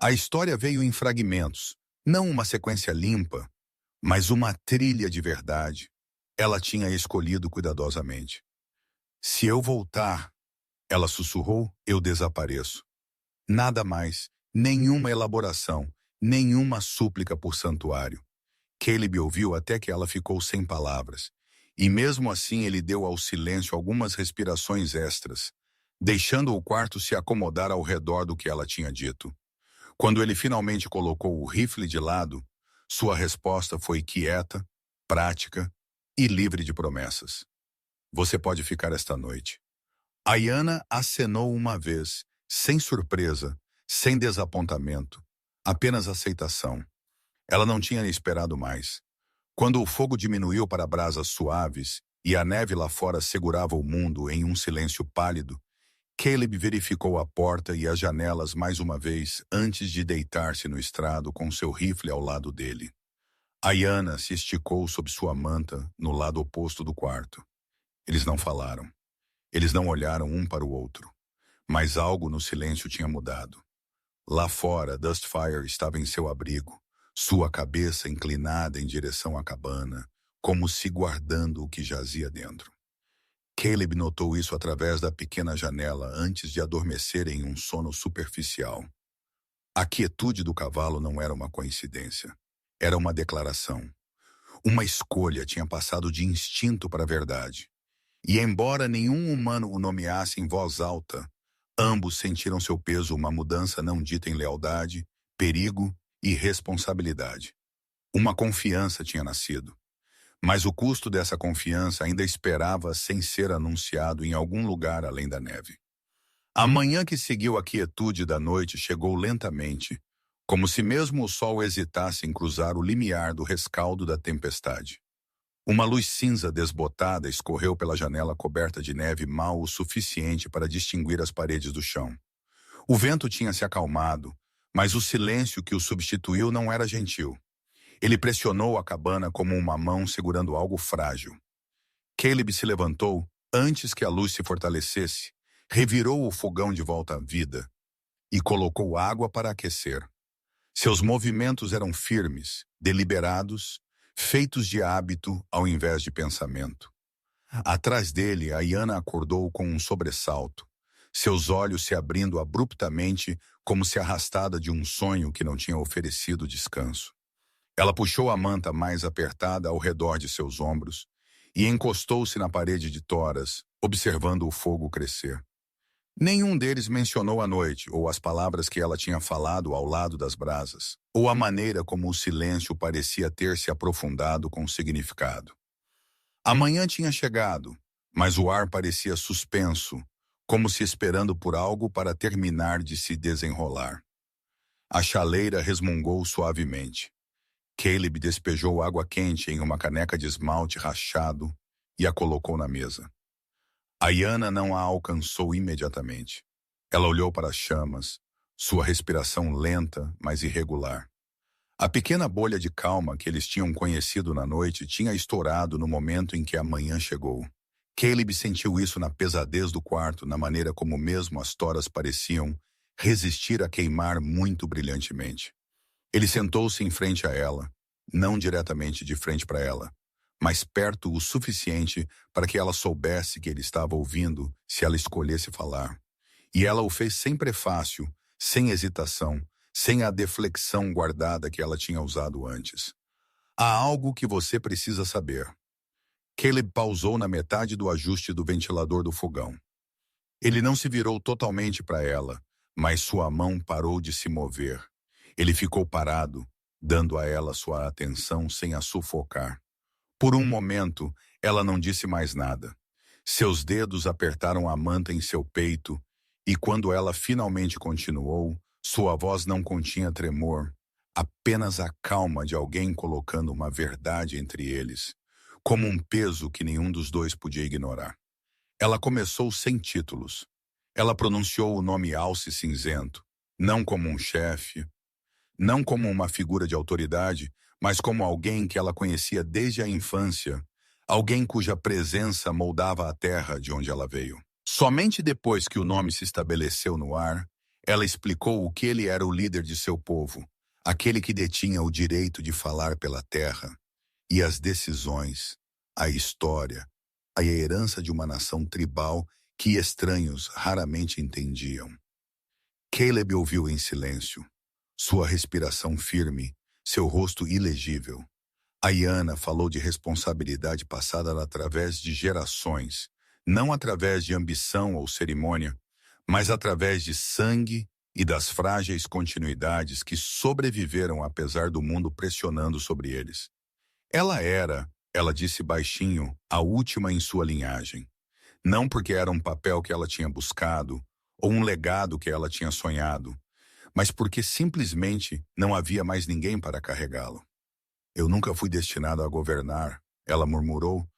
A história veio em fragmentos, não uma sequência limpa, mas uma trilha de verdade. Ela tinha escolhido cuidadosamente. Se eu voltar, ela sussurrou, eu desapareço. Nada mais, nenhuma elaboração, nenhuma súplica por santuário. Caleb ouviu até que ela ficou sem palavras, e mesmo assim ele deu ao silêncio algumas respirações extras, deixando o quarto se acomodar ao redor do que ela tinha dito. Quando ele finalmente colocou o rifle de lado, sua resposta foi quieta, prática e livre de promessas. Você pode ficar esta noite. Ayana acenou uma vez, sem surpresa, sem desapontamento, apenas aceitação. Ela não tinha esperado mais. Quando o fogo diminuiu para brasas suaves e a neve lá fora segurava o mundo em um silêncio pálido, Caleb verificou a porta e as janelas mais uma vez antes de deitar-se no estrado com seu rifle ao lado dele. Ayana se esticou sob sua manta no lado oposto do quarto. Eles não falaram. Eles não olharam um para o outro. Mas algo no silêncio tinha mudado. Lá fora, Dustfire estava em seu abrigo, sua cabeça inclinada em direção à cabana, como se guardando o que jazia dentro. Caleb notou isso através da pequena janela antes de adormecer em um sono superficial. A quietude do cavalo não era uma coincidência. Era uma declaração. Uma escolha tinha passado de instinto para a verdade. E embora nenhum humano o nomeasse em voz alta, ambos sentiram seu peso uma mudança não dita em lealdade, perigo e responsabilidade. Uma confiança tinha nascido. Mas o custo dessa confiança ainda esperava sem ser anunciado em algum lugar além da neve. A manhã que seguiu a quietude da noite chegou lentamente, como se mesmo o sol hesitasse em cruzar o limiar do rescaldo da tempestade. Uma luz cinza desbotada escorreu pela janela coberta de neve mal o suficiente para distinguir as paredes do chão. O vento tinha se acalmado, mas o silêncio que o substituiu não era gentil. Ele pressionou a cabana como uma mão segurando algo frágil. Caleb se levantou antes que a luz se fortalecesse, revirou o fogão de volta à vida e colocou água para aquecer. Seus movimentos eram firmes, deliberados, feitos de hábito ao invés de pensamento. Atrás dele, Ayana acordou com um sobressalto, seus olhos se abrindo abruptamente como se arrastada de um sonho que não tinha oferecido descanso. Ela puxou a manta mais apertada ao redor de seus ombros e encostou-se na parede de toras, observando o fogo crescer. Nenhum deles mencionou a noite ou as palavras que ela tinha falado ao lado das brasas, ou a maneira como o silêncio parecia ter se aprofundado com significado. A manhã tinha chegado, mas o ar parecia suspenso, como se esperando por algo para terminar de se desenrolar. A chaleira resmungou suavemente. Caleb despejou água quente em uma caneca de esmalte rachado e a colocou na mesa. Ayana não a alcançou imediatamente. Ela olhou para as chamas, sua respiração lenta, mas irregular. A pequena bolha de calma que eles tinham conhecido na noite tinha estourado no momento em que a manhã chegou. Caleb sentiu isso na pesadez do quarto, na maneira como mesmo as toras pareciam resistir a queimar muito brilhantemente. Ele sentou-se em frente a ela, não diretamente de frente para ela, mas perto o suficiente para que ela soubesse que ele estava ouvindo se ela escolhesse falar. E ela o fez sem prefácio, sem hesitação, sem a deflexão guardada que ela tinha usado antes. Há algo que você precisa saber. Caleb pausou na metade do ajuste do ventilador do fogão. Ele não se virou totalmente para ela, mas sua mão parou de se mover. Ele ficou parado, dando a ela sua atenção sem a sufocar. Por um momento, ela não disse mais nada. Seus dedos apertaram a manta em seu peito, e quando ela finalmente continuou, sua voz não continha tremor, apenas a calma de alguém colocando uma verdade entre eles, como um peso que nenhum dos dois podia ignorar. Ela começou sem títulos. Ela pronunciou o nome Alce Cinzento, não como um chefe, não como uma figura de autoridade, mas como alguém que ela conhecia desde a infância, alguém cuja presença moldava a terra de onde ela veio. Somente depois que o nome se estabeleceu no ar, ela explicou o que ele era o líder de seu povo, aquele que detinha o direito de falar pela terra, e as decisões, a história, a herança de uma nação tribal que estranhos raramente entendiam. Caleb ouviu em silêncio. sua respiração firme, seu rosto ilegível. Ayana falou de responsabilidade passada através de gerações, não através de ambição ou cerimônia, mas através de sangue e das frágeis continuidades que sobreviveram apesar do mundo pressionando sobre eles. Ela disse baixinho, a última em sua linhagem. Não porque era um papel que ela tinha buscado, ou um legado que ela tinha sonhado, mas porque simplesmente não havia mais ninguém para carregá-lo. Eu nunca fui destinado a governar, ela murmurou,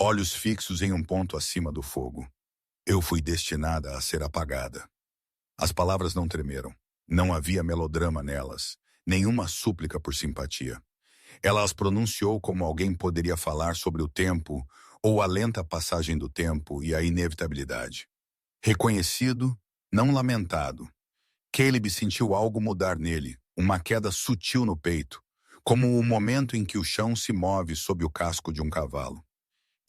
olhos fixos em um ponto acima do fogo. Eu fui destinada a ser apagada. As palavras não tremeram. Não havia melodrama nelas, nenhuma súplica por simpatia. Ela as pronunciou como alguém poderia falar sobre o tempo, ou a lenta passagem do tempo e a inevitabilidade. Reconhecido, não lamentado. Caleb sentiu algo mudar nele, uma queda sutil no peito, como o momento em que o chão se move sob o casco de um cavalo.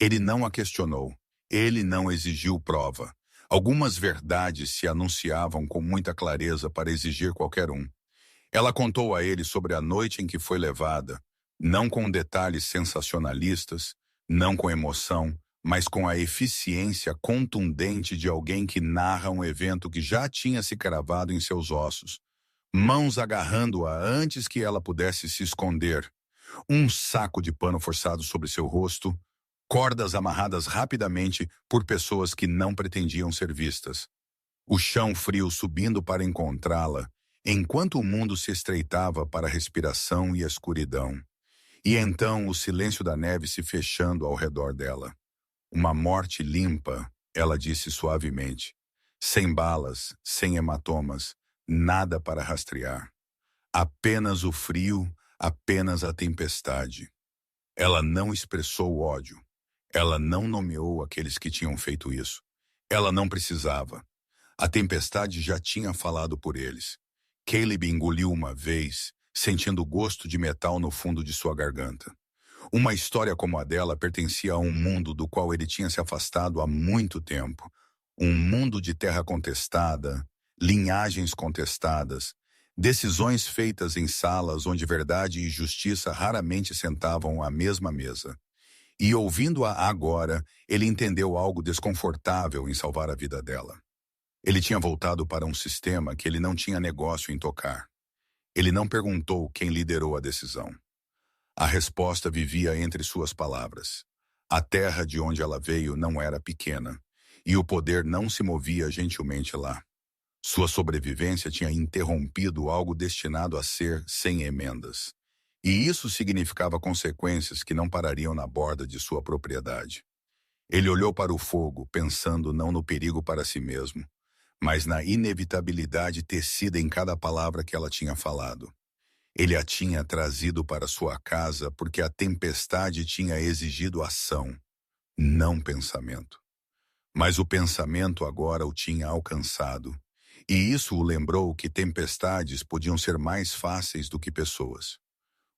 Ele não a questionou, ele não exigiu prova. Algumas verdades se anunciavam com muita clareza para exigir qualquer um. Ela contou a ele sobre a noite em que foi levada, não com detalhes sensacionalistas, não com emoção, mas com a eficiência contundente de alguém que narra um evento que já tinha se cravado em seus ossos, mãos agarrando-a antes que ela pudesse se esconder, um saco de pano forçado sobre seu rosto, cordas amarradas rapidamente por pessoas que não pretendiam ser vistas. O chão frio subindo para encontrá-la, enquanto o mundo se estreitava para a respiração e a escuridão. E então o silêncio da neve se fechando ao redor dela. Uma morte limpa, ela disse suavemente. Sem balas, sem hematomas, nada para rastrear. Apenas o frio, apenas a tempestade. Ela não expressou ódio. Ela não nomeou aqueles que tinham feito isso. Ela não precisava. A tempestade já tinha falado por eles. Caleb engoliu uma vez, sentindo o gosto de metal no fundo de sua garganta. Uma história como a dela pertencia a um mundo do qual ele tinha se afastado há muito tempo. Um mundo de terra contestada, linhagens contestadas, decisões feitas em salas onde verdade e justiça raramente sentavam à mesma mesa. E ouvindo-a agora, ele entendeu algo desconfortável em salvar a vida dela. Ele tinha voltado para um sistema que ele não tinha negócio em tocar. Ele não perguntou quem liderou a decisão. A resposta vivia entre suas palavras. A terra de onde ela veio não era pequena, e o poder não se movia gentilmente lá. Sua sobrevivência tinha interrompido algo destinado a ser sem emendas. E isso significava consequências que não parariam na borda de sua propriedade. Ele olhou para o fogo, pensando não no perigo para si mesmo, mas na inevitabilidade tecida em cada palavra que ela tinha falado. Ele a tinha trazido para sua casa porque a tempestade tinha exigido ação, não pensamento. Mas o pensamento agora o tinha alcançado, e isso o lembrou que tempestades podiam ser mais fáceis do que pessoas.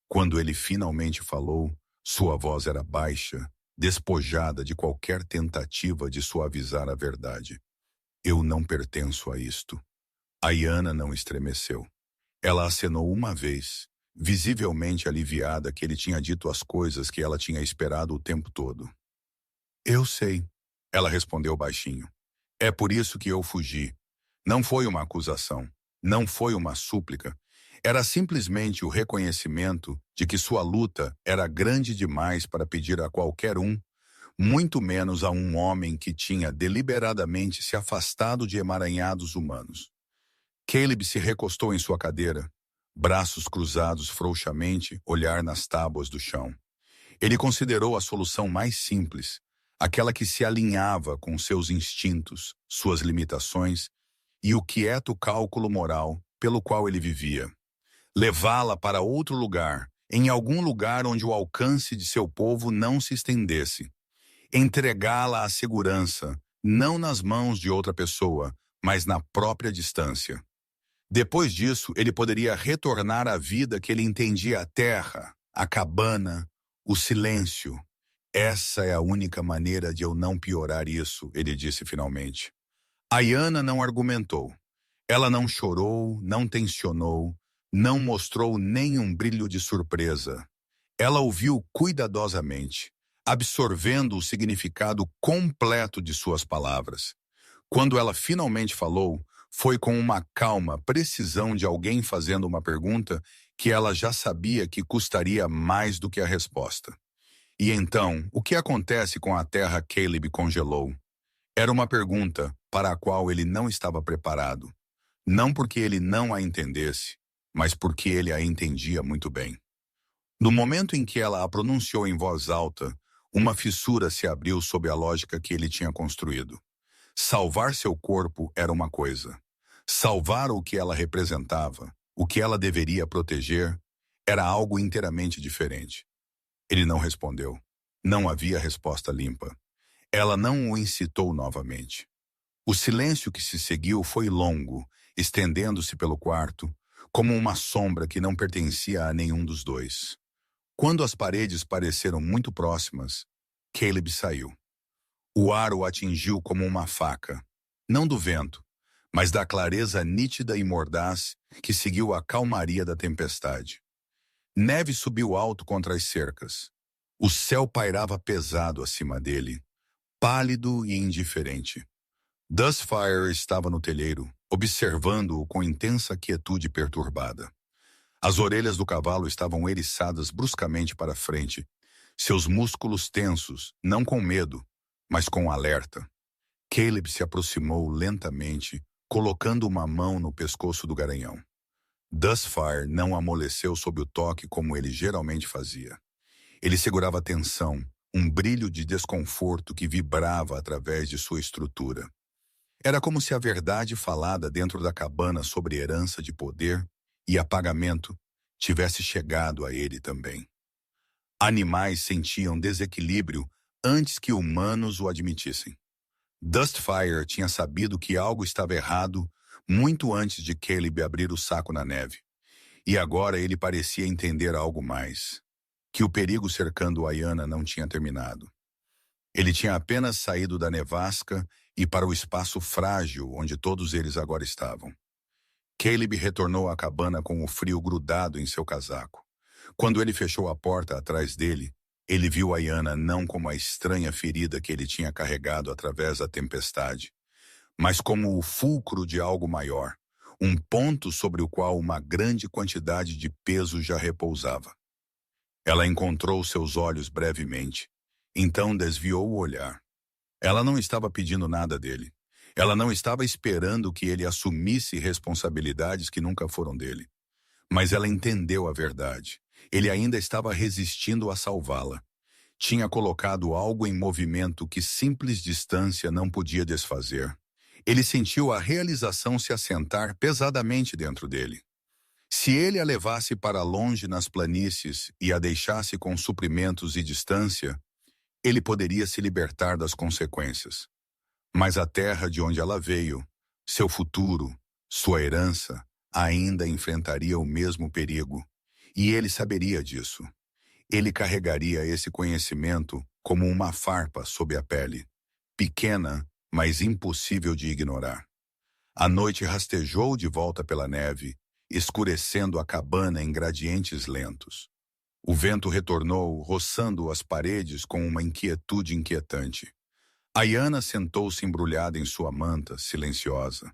Quando ele finalmente falou, sua voz era baixa, despojada de qualquer tentativa de suavizar a verdade. Eu não pertenço a isto. Ayana não estremeceu. Ela acenou uma vez, visivelmente aliviada que ele tinha dito as coisas que ela tinha esperado o tempo todo. Eu sei, ela respondeu baixinho. É por isso que eu fugi. Não foi uma acusação, não foi uma súplica. Era simplesmente o reconhecimento de que sua luta era grande demais para pedir a qualquer um, muito menos a um homem que tinha deliberadamente se afastado de emaranhados humanos. Caleb se recostou em sua cadeira, braços cruzados frouxamente, olhar nas tábuas do chão. Ele considerou a solução mais simples, aquela que se alinhava com seus instintos, suas limitações e o quieto cálculo moral pelo qual ele vivia. Levá-la para outro lugar, em algum lugar onde o alcance de seu povo não se estendesse. Entregá-la à segurança, não nas mãos de outra pessoa, mas na própria distância. Depois disso, ele poderia retornar à vida que ele entendia a terra, a cabana, o silêncio. Essa é a única maneira de eu não piorar isso, ele disse finalmente. Ayana não argumentou. Ela não chorou, não tensionou, Não mostrou nem um brilho de surpresa. Ela ouviu cuidadosamente, absorvendo o significado completo de suas palavras. Quando ela finalmente falou, foi com uma calma precisão de alguém fazendo uma pergunta que ela já sabia que custaria mais do que a resposta. E então, o que acontece com a terra que Caleb congelou? Era uma pergunta para a qual ele não estava preparado. Não porque ele não a entendesse, mas porque ele a entendia muito bem. No momento em que ela a pronunciou em voz alta, uma fissura se abriu sob a lógica que ele tinha construído. Salvar seu corpo era uma coisa. Salvar o que ela representava, o que ela deveria proteger, era algo inteiramente diferente. Ele não respondeu. Não havia resposta limpa. Ela não o incitou novamente. O silêncio que se seguiu foi longo, estendendo-se pelo quarto, como uma sombra que não pertencia a nenhum dos dois. Quando as paredes pareceram muito próximas, Caleb saiu. O ar o atingiu como uma faca, não do vento, mas da clareza nítida e mordaz que seguiu a calmaria da tempestade. Neve subiu alto contra as cercas. O céu pairava pesado acima dele, pálido e indiferente. Dustfire estava no telheiro, observando-o com intensa quietude perturbada. As orelhas do cavalo estavam eriçadas bruscamente para frente, seus músculos tensos, não com medo, mas com alerta. Caleb se aproximou lentamente, colocando uma mão no pescoço do garanhão. Dustfire não amoleceu sob o toque como ele geralmente fazia. Ele segurava a tensão, um brilho de desconforto que vibrava através de sua estrutura. Era como se a verdade falada dentro da cabana sobre herança de poder e apagamento tivesse chegado a ele também. Animais sentiam desequilíbrio antes que humanos o admitissem. Dustfire tinha sabido que algo estava errado muito antes de Caleb abrir o saco na neve. E agora ele parecia entender algo mais. Que o perigo cercando Ayana não tinha terminado. Ele tinha apenas saído da nevasca e para o espaço frágil onde todos eles agora estavam. Caleb retornou à cabana com o frio grudado em seu casaco. Quando ele fechou a porta atrás dele, ele viu Ayana não como a estranha ferida que ele tinha carregado através da tempestade, mas como o fulcro de algo maior, um ponto sobre o qual uma grande quantidade de peso já repousava. Ela encontrou seus olhos brevemente, então desviou o olhar. Ela não estava pedindo nada dele. Ela não estava esperando que ele assumisse responsabilidades que nunca foram dele. Mas ela entendeu a verdade. Ele ainda estava resistindo a salvá-la. Tinha colocado algo em movimento que simples distância não podia desfazer. Ele sentiu a realização se assentar pesadamente dentro dele. Se ele a levasse para longe nas planícies e a deixasse com suprimentos e distância, ele poderia se libertar das consequências. Mas a terra de onde ela veio, seu futuro, sua herança, ainda enfrentaria o mesmo perigo. E ele saberia disso. Ele carregaria esse conhecimento como uma farpa sob a pele, pequena, mas impossível de ignorar. A noite rastejou de volta pela neve, escurecendo a cabana em gradientes lentos. O vento retornou, roçando as paredes com uma inquietude inquietante. Ayana sentou-se embrulhada em sua manta, silenciosa.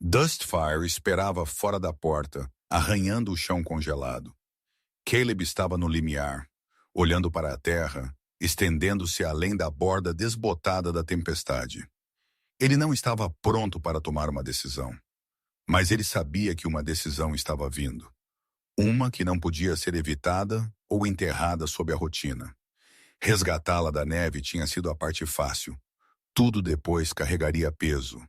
Dustfire esperava fora da porta, arranhando o chão congelado. Caleb estava no limiar, olhando para a terra, estendendo-se além da borda desbotada da tempestade. Ele não estava pronto para tomar uma decisão, mas ele sabia que uma decisão estava vindo. Uma que não podia ser evitada ou enterrada sob a rotina. Resgatá-la da neve tinha sido a parte fácil. Tudo depois carregaria peso.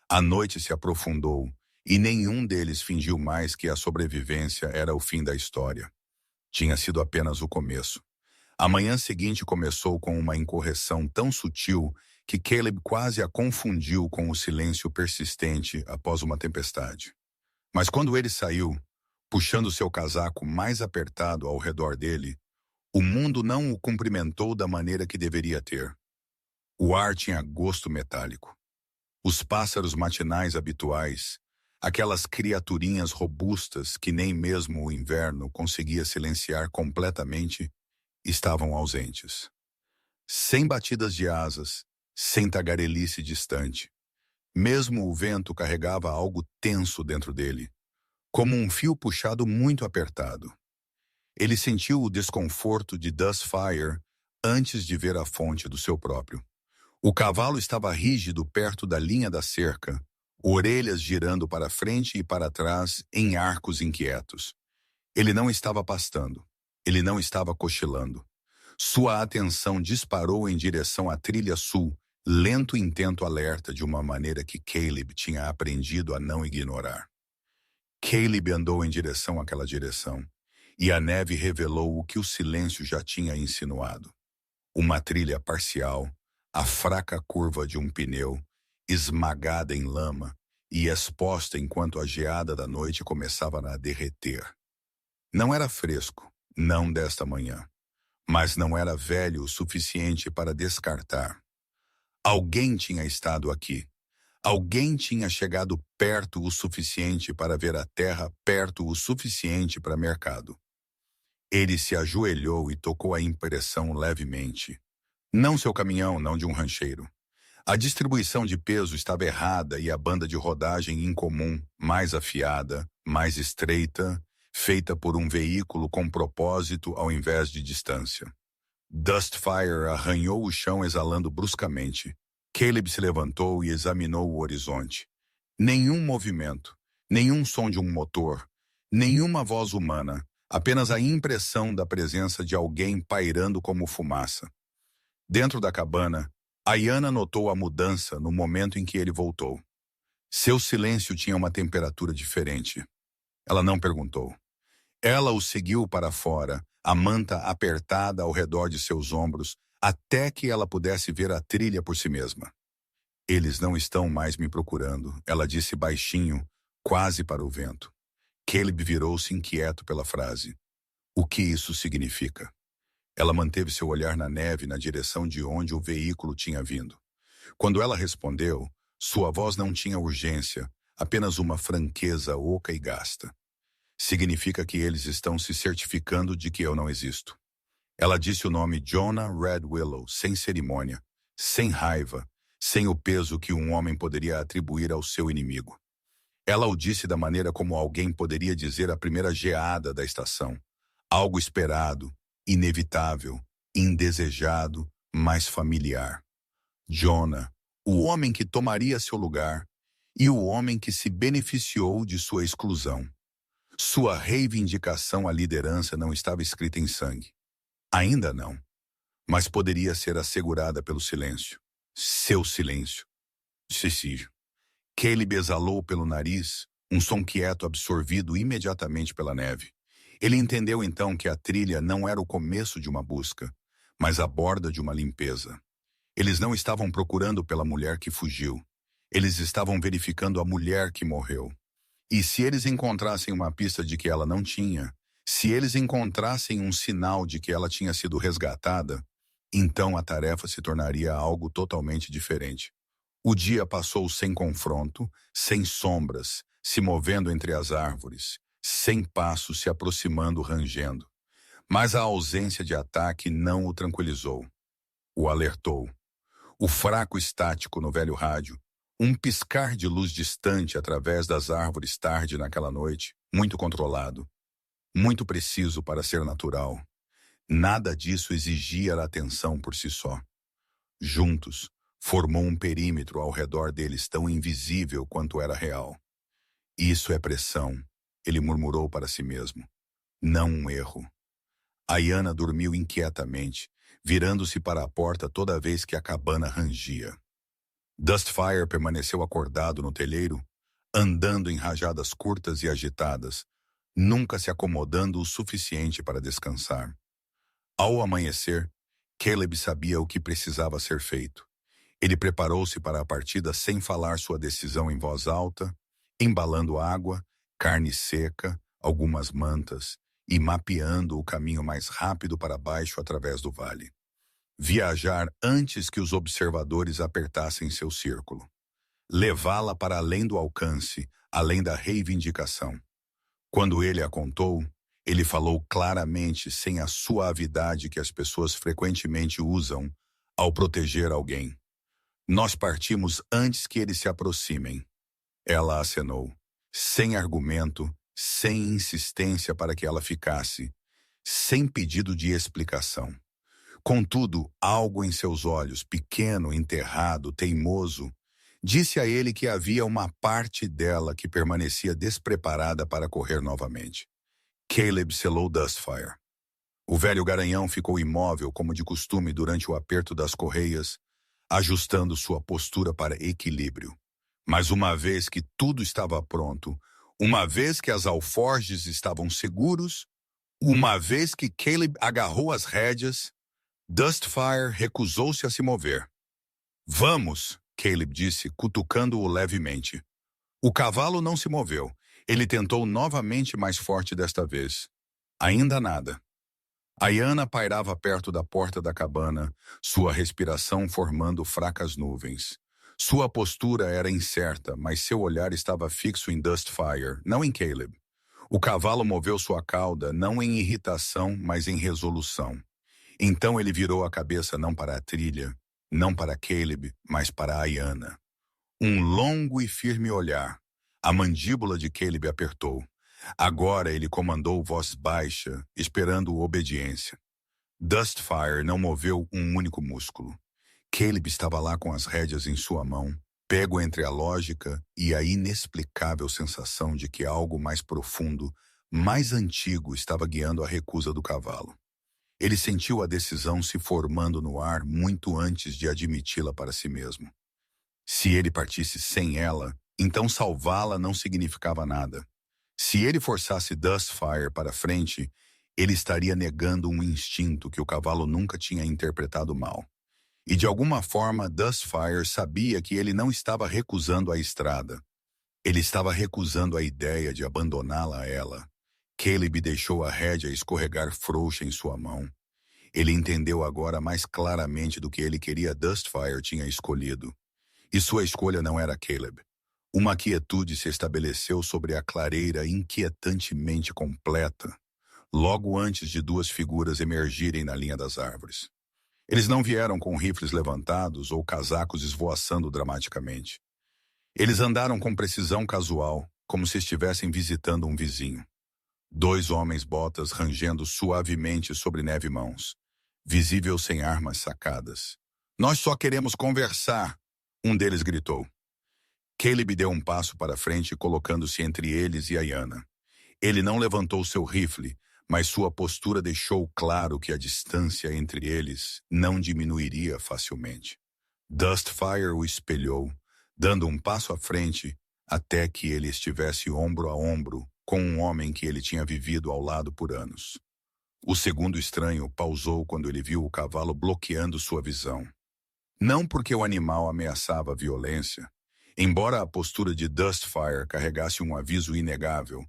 A noite se aprofundou e nenhum deles fingiu mais que a sobrevivência era o fim da história. Tinha sido apenas o começo. A manhã seguinte começou com uma incorreção tão sutil que Caleb quase a confundiu com o silêncio persistente após uma tempestade. Mas quando ele saiu, puxando seu casaco mais apertado ao redor dele, o mundo não o cumprimentou da maneira que deveria ter. O ar tinha gosto metálico. Os pássaros matinais habituais, Aquelas criaturinhas robustas que nem mesmo o inverno conseguia silenciar completamente estavam ausentes. Sem batidas de asas, sem tagarelice distante. Mesmo o vento carregava algo tenso dentro dele, como um fio puxado muito apertado. Ele sentiu o desconforto de Dustfire antes de ver a fonte do seu próprio. O cavalo estava rígido perto da linha da cerca, orelhas girando para frente e para trás em arcos inquietos. Ele não estava pastando. Ele não estava cochilando. Sua atenção disparou em direção à trilha sul, lento e intento alerta de uma maneira que Caleb tinha aprendido a não ignorar. Caleb andou em direção àquela direção, e a neve revelou o que o silêncio já tinha insinuado. Uma trilha parcial, a fraca curva de um pneu, esmagada em lama e exposta enquanto a geada da noite começava a derreter. Não era fresco, não desta manhã, mas não era velho o suficiente para descartar. Alguém tinha estado aqui. Alguém tinha chegado perto o suficiente para ver a terra perto o suficiente para mercado. Ele se ajoelhou e tocou a impressão levemente. Não seu caminhão, não de um rancheiro. A distribuição de peso estava errada e a banda de rodagem incomum, mais afiada, mais estreita, feita por um veículo com propósito ao invés de distância. Dustfire arranhou o chão exalando bruscamente. Caleb se levantou e examinou o horizonte. Nenhum movimento, nenhum som de um motor, nenhuma voz humana, apenas a impressão da presença de alguém pairando como fumaça. Dentro da cabana, Ayana notou a mudança no momento em que ele voltou. Seu silêncio tinha uma temperatura diferente. Ela não perguntou. Ela o seguiu para fora, a manta apertada ao redor de seus ombros, até que ela pudesse ver a trilha por si mesma. Eles não estão mais me procurando, ela disse baixinho, quase para o vento. Caleb virou-se inquieto pela frase. O que isso significa? Ela manteve seu olhar na neve na direção de onde o veículo tinha vindo. Quando ela respondeu, sua voz não tinha urgência, apenas uma franqueza oca e gasta. Significa que eles estão se certificando de que eu não existo. Ela disse o nome Jonah Red Willow, sem cerimônia, sem raiva, sem o peso que um homem poderia atribuir ao seu inimigo. Ela o disse da maneira como alguém poderia dizer a primeira geada da estação. Algo esperado, inevitável, indesejado, mas familiar. Jonah, o homem que tomaria seu lugar e o homem que se beneficiou de sua exclusão. Sua reivindicação à liderança não estava escrita em sangue. Ainda não. Mas poderia ser assegurada pelo silêncio. Seu silêncio. Cecílio. Caleb exalou pelo nariz, um som quieto absorvido imediatamente pela neve. Ele entendeu então que a trilha não era o começo de uma busca, mas a borda de uma limpeza. Eles não estavam procurando pela mulher que fugiu. Eles estavam verificando a mulher que morreu. E se eles encontrassem uma pista de que ela não tinha, se eles encontrassem um sinal de que ela tinha sido resgatada, então a tarefa se tornaria algo totalmente diferente. O dia passou sem confronto, sem sombras, se movendo entre as árvores, sem passos se aproximando rangendo. Mas a ausência de ataque não o tranquilizou. O alertou. O fraco estático no velho rádio, um piscar de luz distante através das árvores tarde naquela noite, muito controlado, muito preciso para ser natural. Nada disso exigia a atenção por si só. Juntos, formou um perímetro ao redor deles tão invisível quanto era real. Isso é pressão, ele murmurou para si mesmo. Não um erro. Ayana dormiu inquietamente, virando-se para a porta toda vez que a cabana rangia. Dustfire permaneceu acordado no telheiro, andando em rajadas curtas e agitadas, nunca se acomodando o suficiente para descansar. Ao amanhecer, Caleb sabia o que precisava ser feito. Ele preparou-se para a partida sem falar sua decisão em voz alta, embalando água, carne seca, algumas mantas e mapeando o caminho mais rápido para baixo através do vale. Viajar antes que os observadores apertassem seu círculo. levá-la para além do alcance, além da reivindicação. Quando ele a contou, ele falou claramente, sem a suavidade que as pessoas frequentemente usam ao proteger alguém. Nós partimos antes que eles se aproximem. Ela acenou, sem argumento, sem insistência para que ela ficasse, sem pedido de explicação. Contudo, algo em seus olhos, pequeno, enterrado, teimoso, disse a ele que havia uma parte dela que permanecia despreparada para correr novamente. Caleb selou Dustfire. O velho garanhão ficou imóvel como de costume durante o aperto das correias, ajustando sua postura para equilíbrio. Mas uma vez que tudo estava pronto, uma vez que as alforjes estavam seguros, uma vez que Caleb agarrou as rédeas, Dustfire recusou-se a se mover. Vamos, Caleb disse, cutucando-o levemente. O cavalo não se moveu. Ele tentou novamente, mais forte desta vez. Ainda nada. Ayana pairava perto da porta da cabana, sua respiração formando fracas nuvens. Sua postura era incerta, mas seu olhar estava fixo em Dustfire, não em Caleb. O cavalo moveu sua cauda, não em irritação, mas em resolução. Então ele virou a cabeça não para a trilha, não para Caleb, mas para Ayana. Um longo e firme olhar. A mandíbula de Caleb apertou. Agora ele comandou voz baixa, esperando obediência. Dustfire não moveu um único músculo. Caleb estava lá com as rédeas em sua mão, pego entre a lógica e a inexplicável sensação de que algo mais profundo, mais antigo estava guiando a recusa do cavalo. Ele sentiu a decisão se formando no ar muito antes de admiti-la para si mesmo. Se ele partisse sem ela, então salvá-la não significava nada. Se ele forçasse Dustfire para frente, ele estaria negando um instinto que o cavalo nunca tinha interpretado mal. E de alguma forma, Dustfire sabia que ele não estava recusando a estrada. Ele estava recusando a ideia de abandoná-la a ela. Caleb deixou a rédea escorregar frouxa em sua mão. Ele entendeu agora mais claramente do que ele queria Dustfire tinha escolhido. E sua escolha não era Caleb. Uma quietude se estabeleceu sobre a clareira inquietantemente completa, logo antes de duas figuras emergirem na linha das árvores. Eles não vieram com rifles levantados ou casacos esvoaçando dramaticamente. Eles andaram com precisão casual, como se estivessem visitando um vizinho. Dois homens botas rangendo suavemente sobre neve mãos, visível sem armas sacadas. Nós só queremos conversar, um deles gritou. Caleb deu um passo para frente, colocando-se entre eles e Ayana. Ele não levantou seu rifle, mas sua postura deixou claro que a distância entre eles não diminuiria facilmente. Dustfire o espelhou, dando um passo à frente, até que ele estivesse ombro a ombro com um homem que ele tinha vivido ao lado por anos. O segundo estranho pausou quando ele viu o cavalo bloqueando sua visão. Não porque o animal ameaçava violência, embora a postura de Dustfire carregasse um aviso inegável,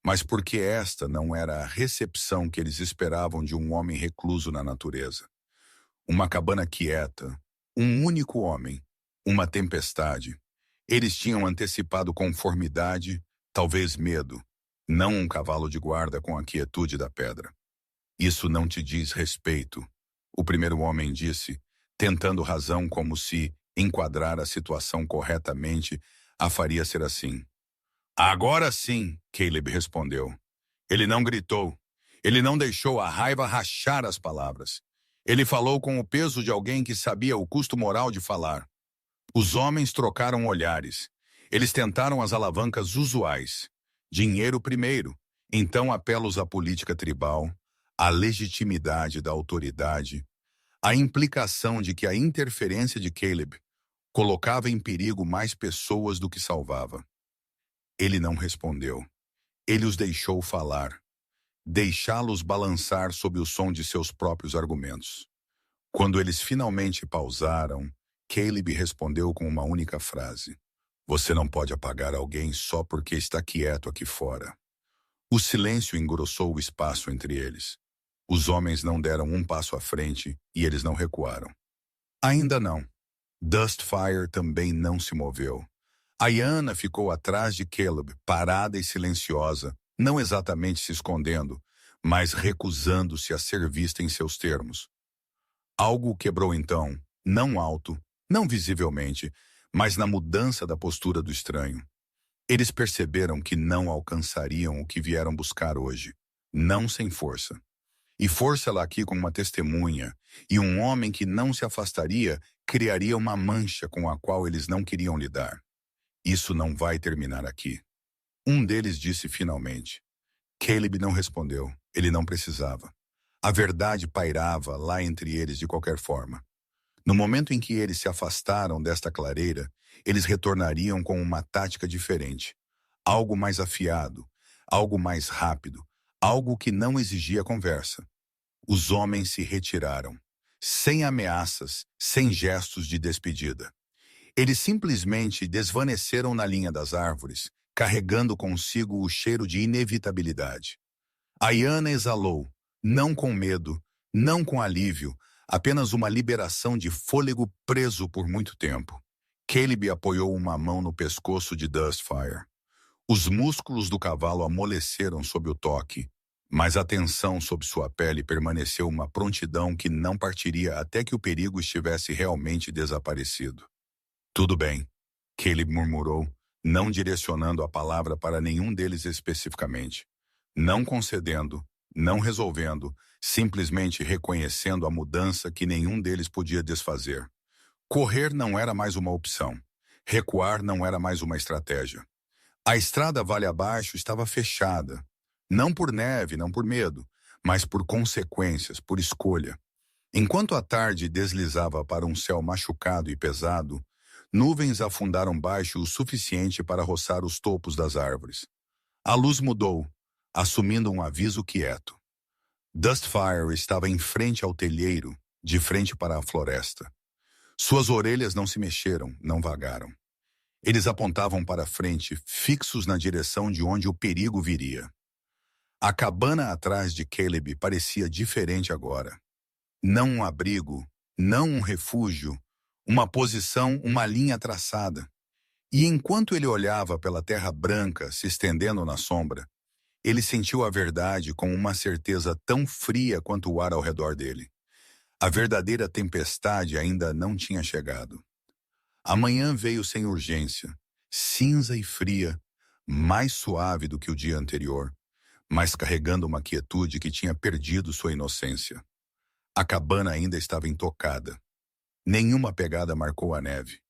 mas porque esta não era a recepção que eles esperavam de um homem recluso na natureza. Uma cabana quieta, um único homem, uma tempestade. Eles tinham antecipado conformidade, talvez medo, não um cavalo de guarda com a quietude da pedra. Isso não te diz respeito, o primeiro homem disse, tentando razão como se enquadrar a situação corretamente a faria ser assim. Agora sim, Caleb respondeu. Ele não gritou. Ele não deixou a raiva rachar as palavras. Ele falou com o peso de alguém que sabia o custo moral de falar. Os homens trocaram olhares. Eles tentaram as alavancas usuais. Dinheiro primeiro, então apelos à política tribal, à legitimidade da autoridade, à implicação de que a interferência de Caleb colocava em perigo mais pessoas do que salvava. Ele não respondeu. Ele os deixou falar, deixá-los balançar sob o som de seus próprios argumentos. Quando eles finalmente pausaram, Caleb respondeu com uma única frase. Você não pode apagar alguém só porque está quieto aqui fora. O silêncio engrossou o espaço entre eles. Os homens não deram um passo à frente e eles não recuaram. Ainda não. Dustfire também não se moveu, Ayanna ficou atrás de Caleb, parada e silenciosa, não exatamente se escondendo, mas recusando-se a ser vista em seus termos. Algo quebrou então, não alto, não visivelmente, mas na mudança da postura do estranho. Eles perceberam que não alcançariam o que vieram buscar hoje, não sem força. E força ela aqui como uma testemunha, e um homem que não se afastaria criaria uma mancha com a qual eles não queriam lidar. Isso não vai terminar aqui. Um deles disse finalmente. Caleb não respondeu, ele não precisava. A verdade pairava lá entre eles de qualquer forma. No momento em que eles se afastaram desta clareira, eles retornariam com uma tática diferente. Algo mais afiado, algo mais rápido, algo que não exigia conversa. Os homens se retiraram, sem ameaças, sem gestos de despedida. Eles simplesmente desvaneceram na linha das árvores, carregando consigo o cheiro de inevitabilidade. Ayanna exalou, não com medo, não com alívio, apenas uma liberação de fôlego preso por muito tempo. Caleb apoiou uma mão no pescoço de Dustfire. Os músculos do cavalo amoleceram sob o toque, mas a tensão sob sua pele permaneceu uma prontidão que não partiria até que o perigo estivesse realmente desaparecido. Tudo bem, Caleb murmurou, não direcionando a palavra para nenhum deles especificamente. Não concedendo, não resolvendo, simplesmente reconhecendo a mudança que nenhum deles podia desfazer. Correr não era mais uma opção. Recuar não era mais uma estratégia. A estrada vale abaixo estava fechada. Não por neve, não por medo, mas por consequências, por escolha. Enquanto a tarde deslizava para um céu machucado e pesado, nuvens afundaram baixo o suficiente para roçar os topos das árvores. A luz mudou, assumindo um aviso quieto. Dustfire estava em frente ao telheiro, de frente para a floresta. Suas orelhas não se mexeram, não vagaram. Eles apontavam para frente, fixos na direção de onde o perigo viria. A cabana atrás de Caleb parecia diferente agora. Não um abrigo, não um refúgio, uma posição, uma linha traçada. E enquanto ele olhava pela terra branca se estendendo na sombra, ele sentiu a verdade com uma certeza tão fria quanto o ar ao redor dele. A verdadeira tempestade ainda não tinha chegado. A manhã veio sem urgência, cinza e fria, mais suave do que o dia anterior, mas carregando uma quietude que tinha perdido sua inocência. A cabana ainda estava intocada. Nenhuma pegada marcou a neve.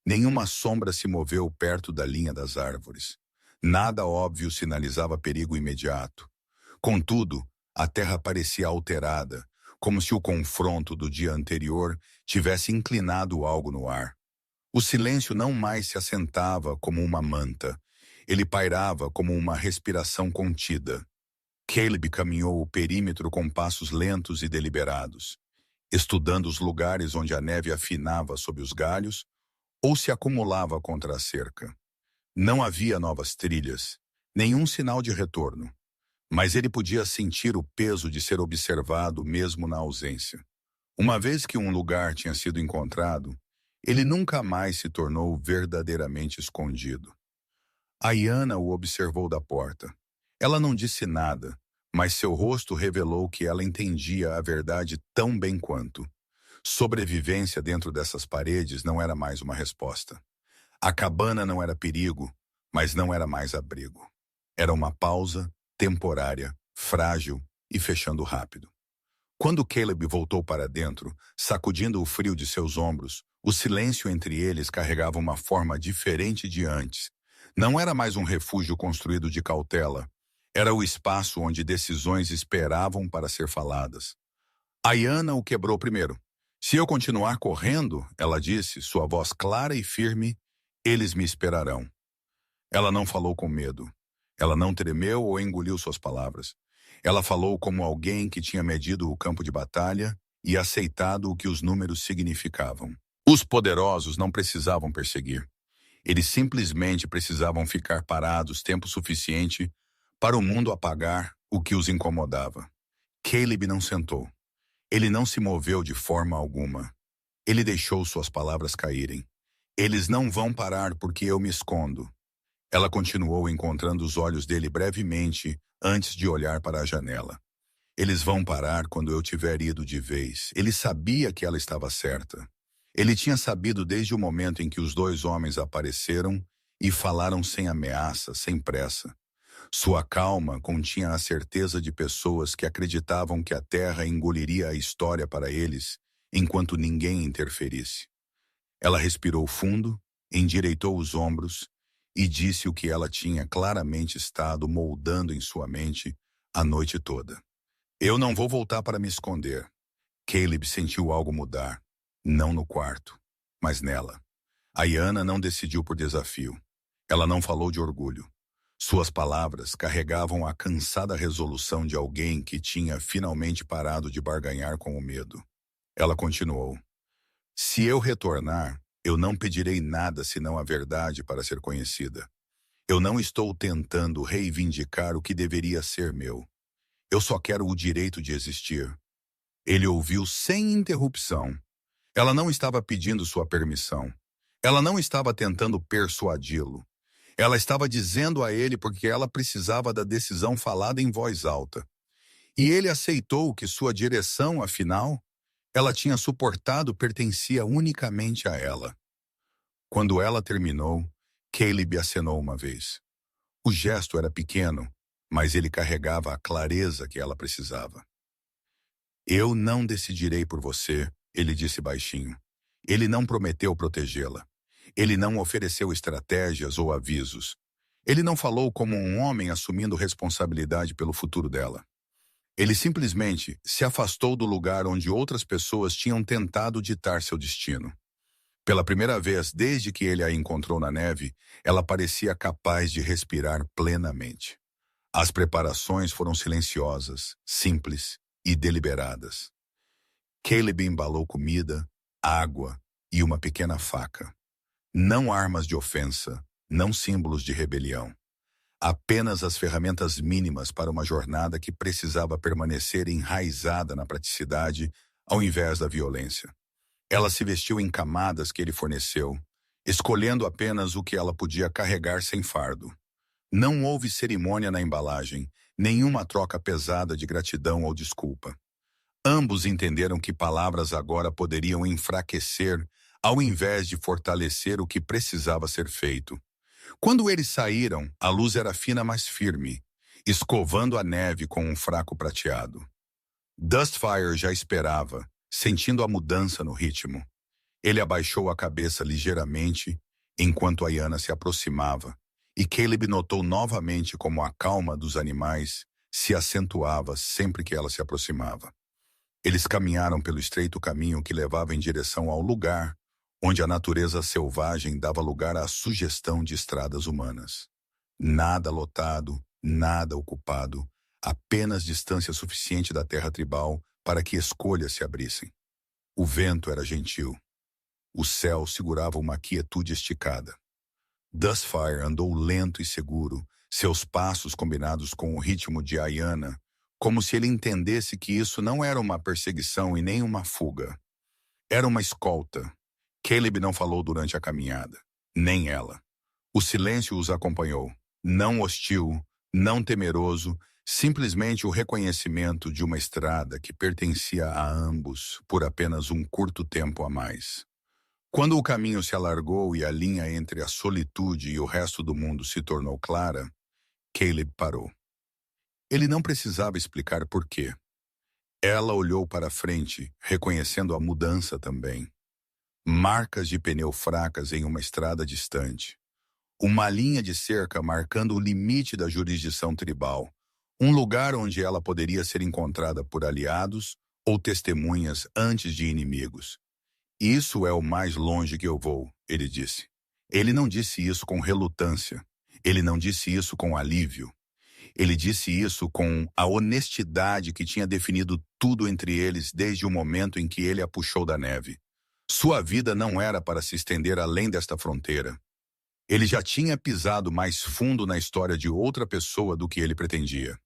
Nenhuma sombra se moveu perto da linha das árvores. Nada óbvio sinalizava perigo imediato. Contudo, a terra parecia alterada, como se o confronto do dia anterior tivesse inclinado algo no ar. O silêncio não mais se assentava como uma manta. Ele pairava como uma respiração contida. Caleb caminhou o perímetro com passos lentos e deliberados, estudando os lugares onde a neve afinava sob os galhos ou se acumulava contra a cerca. Não havia novas trilhas, nenhum sinal de retorno, mas ele podia sentir o peso de ser observado mesmo na ausência. Uma vez que um lugar tinha sido encontrado, ele nunca mais se tornou verdadeiramente escondido. Ayanna o observou da porta. Ela não disse nada, mas seu rosto revelou que ela entendia a verdade tão bem quanto. Sobrevivência dentro dessas paredes não era mais uma resposta. A cabana não era perigo, mas não era mais abrigo. Era uma pausa, temporária, frágil e fechando rápido. Quando Caleb voltou para dentro, sacudindo o frio de seus ombros, o silêncio entre eles carregava uma forma diferente de antes. Não era mais um refúgio construído de cautela. Era o espaço onde decisões esperavam para ser faladas. Ayanna o quebrou primeiro. Se eu continuar correndo, ela disse, sua voz clara e firme, eles me esperarão. Ela não falou com medo. Ela não tremeu ou engoliu suas palavras. Ela falou como alguém que tinha medido o campo de batalha e aceitado o que os números significavam. Os poderosos não precisavam perseguir. Eles simplesmente precisavam ficar parados tempo suficiente para o mundo apagar o que os incomodava. Caleb não sentou. Ele não se moveu de forma alguma. Ele deixou suas palavras caírem. Eles não vão parar porque eu me escondo. Ela continuou encontrando os olhos dele brevemente antes de olhar para a janela. Eles vão parar quando eu tiver ido de vez. Ele sabia que ela estava certa. Ele tinha sabido desde o momento em que os dois homens apareceram e falaram sem ameaça, sem pressa. Sua calma continha a certeza de pessoas que acreditavam que a terra engoliria a história para eles enquanto ninguém interferisse. Ela respirou fundo, endireitou os ombros e disse o que ela tinha claramente estado moldando em sua mente a noite toda. Eu não vou voltar para me esconder. Caleb sentiu algo mudar, não no quarto, mas nela. A Iana não decidiu por desafio. Ela não falou de orgulho. Suas palavras carregavam a cansada resolução de alguém que tinha finalmente parado de barganhar com o medo. Ela continuou. Se eu retornar, eu não pedirei nada senão a verdade para ser conhecida. Eu não estou tentando reivindicar o que deveria ser meu. Eu só quero o direito de existir. Ele ouviu sem interrupção. Ela não estava pedindo sua permissão. Ela não estava tentando persuadi-lo. Ela estava dizendo a ele porque ela precisava da decisão falada em voz alta. E ele aceitou que sua direção, afinal, ela tinha suportado pertencia unicamente a ela. Quando ela terminou, Caleb acenou uma vez. O gesto era pequeno, mas ele carregava a clareza que ela precisava. Eu não decidirei por você, ele disse baixinho. Ele não prometeu protegê-la. Ele não ofereceu estratégias ou avisos. Ele não falou como um homem assumindo responsabilidade pelo futuro dela. Ele simplesmente se afastou do lugar onde outras pessoas tinham tentado ditar seu destino. Pela primeira vez desde que ele a encontrou na neve, ela parecia capaz de respirar plenamente. As preparações foram silenciosas, simples e deliberadas. Caleb embalou comida, água e uma pequena faca. Não armas de ofensa, não símbolos de rebelião. Apenas as ferramentas mínimas para uma jornada que precisava permanecer enraizada na praticidade ao invés da violência. Ela se vestiu em camadas que ele forneceu, escolhendo apenas o que ela podia carregar sem fardo. Não houve cerimônia na embalagem, nenhuma troca pesada de gratidão ou desculpa. Ambos entenderam que palavras agora poderiam enfraquecer ao invés de fortalecer o que precisava ser feito. Quando eles saíram, a luz era fina, mas firme, escovando a neve com um fraco prateado. Dustfire já esperava, sentindo a mudança no ritmo. Ele abaixou a cabeça ligeiramente enquanto a Iana se aproximava, e Caleb notou novamente como a calma dos animais se acentuava sempre que ela se aproximava. Eles caminharam pelo estreito caminho que levava em direção ao lugar onde a natureza selvagem dava lugar à sugestão de estradas humanas. Nada lotado, nada ocupado, apenas distância suficiente da terra tribal para que escolhas se abrissem. O vento era gentil. O céu segurava uma quietude esticada. Dustfire andou lento e seguro, seus passos combinados com o ritmo de Iana, como se ele entendesse que isso não era uma perseguição e nem uma fuga. Era uma escolta. Caleb não falou durante a caminhada, nem ela. O silêncio os acompanhou, não hostil, não temeroso, simplesmente o reconhecimento de uma estrada que pertencia a ambos por apenas um curto tempo a mais. Quando o caminho se alargou e a linha entre a solitude e o resto do mundo se tornou clara, Caleb parou. Ele não precisava explicar por quê. Ela olhou para frente, reconhecendo a mudança também. Marcas de pneu fracas em uma estrada distante. Uma linha de cerca marcando o limite da jurisdição tribal. Um lugar onde ela poderia ser encontrada por aliados ou testemunhas antes de inimigos. Isso é o mais longe que eu vou, ele disse. Ele não disse isso com relutância. Ele não disse isso com alívio. Ele disse isso com a honestidade que tinha definido tudo entre eles desde o momento em que ele a puxou da neve. Sua vida não era para se estender além desta fronteira. Ele já tinha pisado mais fundo na história de outra pessoa do que ele pretendia.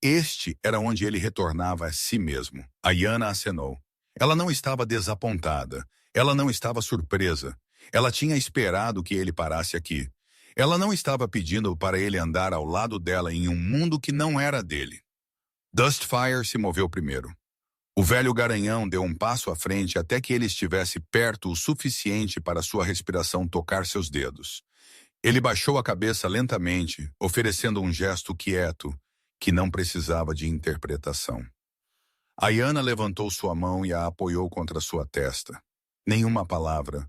Este era onde ele retornava a si mesmo. A Iana acenou. Ela não estava desapontada. Ela não estava surpresa. Ela tinha esperado que ele parasse aqui. Ela não estava pedindo para ele andar ao lado dela em um mundo que não era dele. Dustfire se moveu primeiro. O velho garanhão deu um passo à frente até que ele estivesse perto o suficiente para sua respiração tocar seus dedos. Ele baixou a cabeça lentamente, oferecendo um gesto quieto, que não precisava de interpretação. Ayana levantou sua mão e a apoiou contra sua testa. Nenhuma palavra,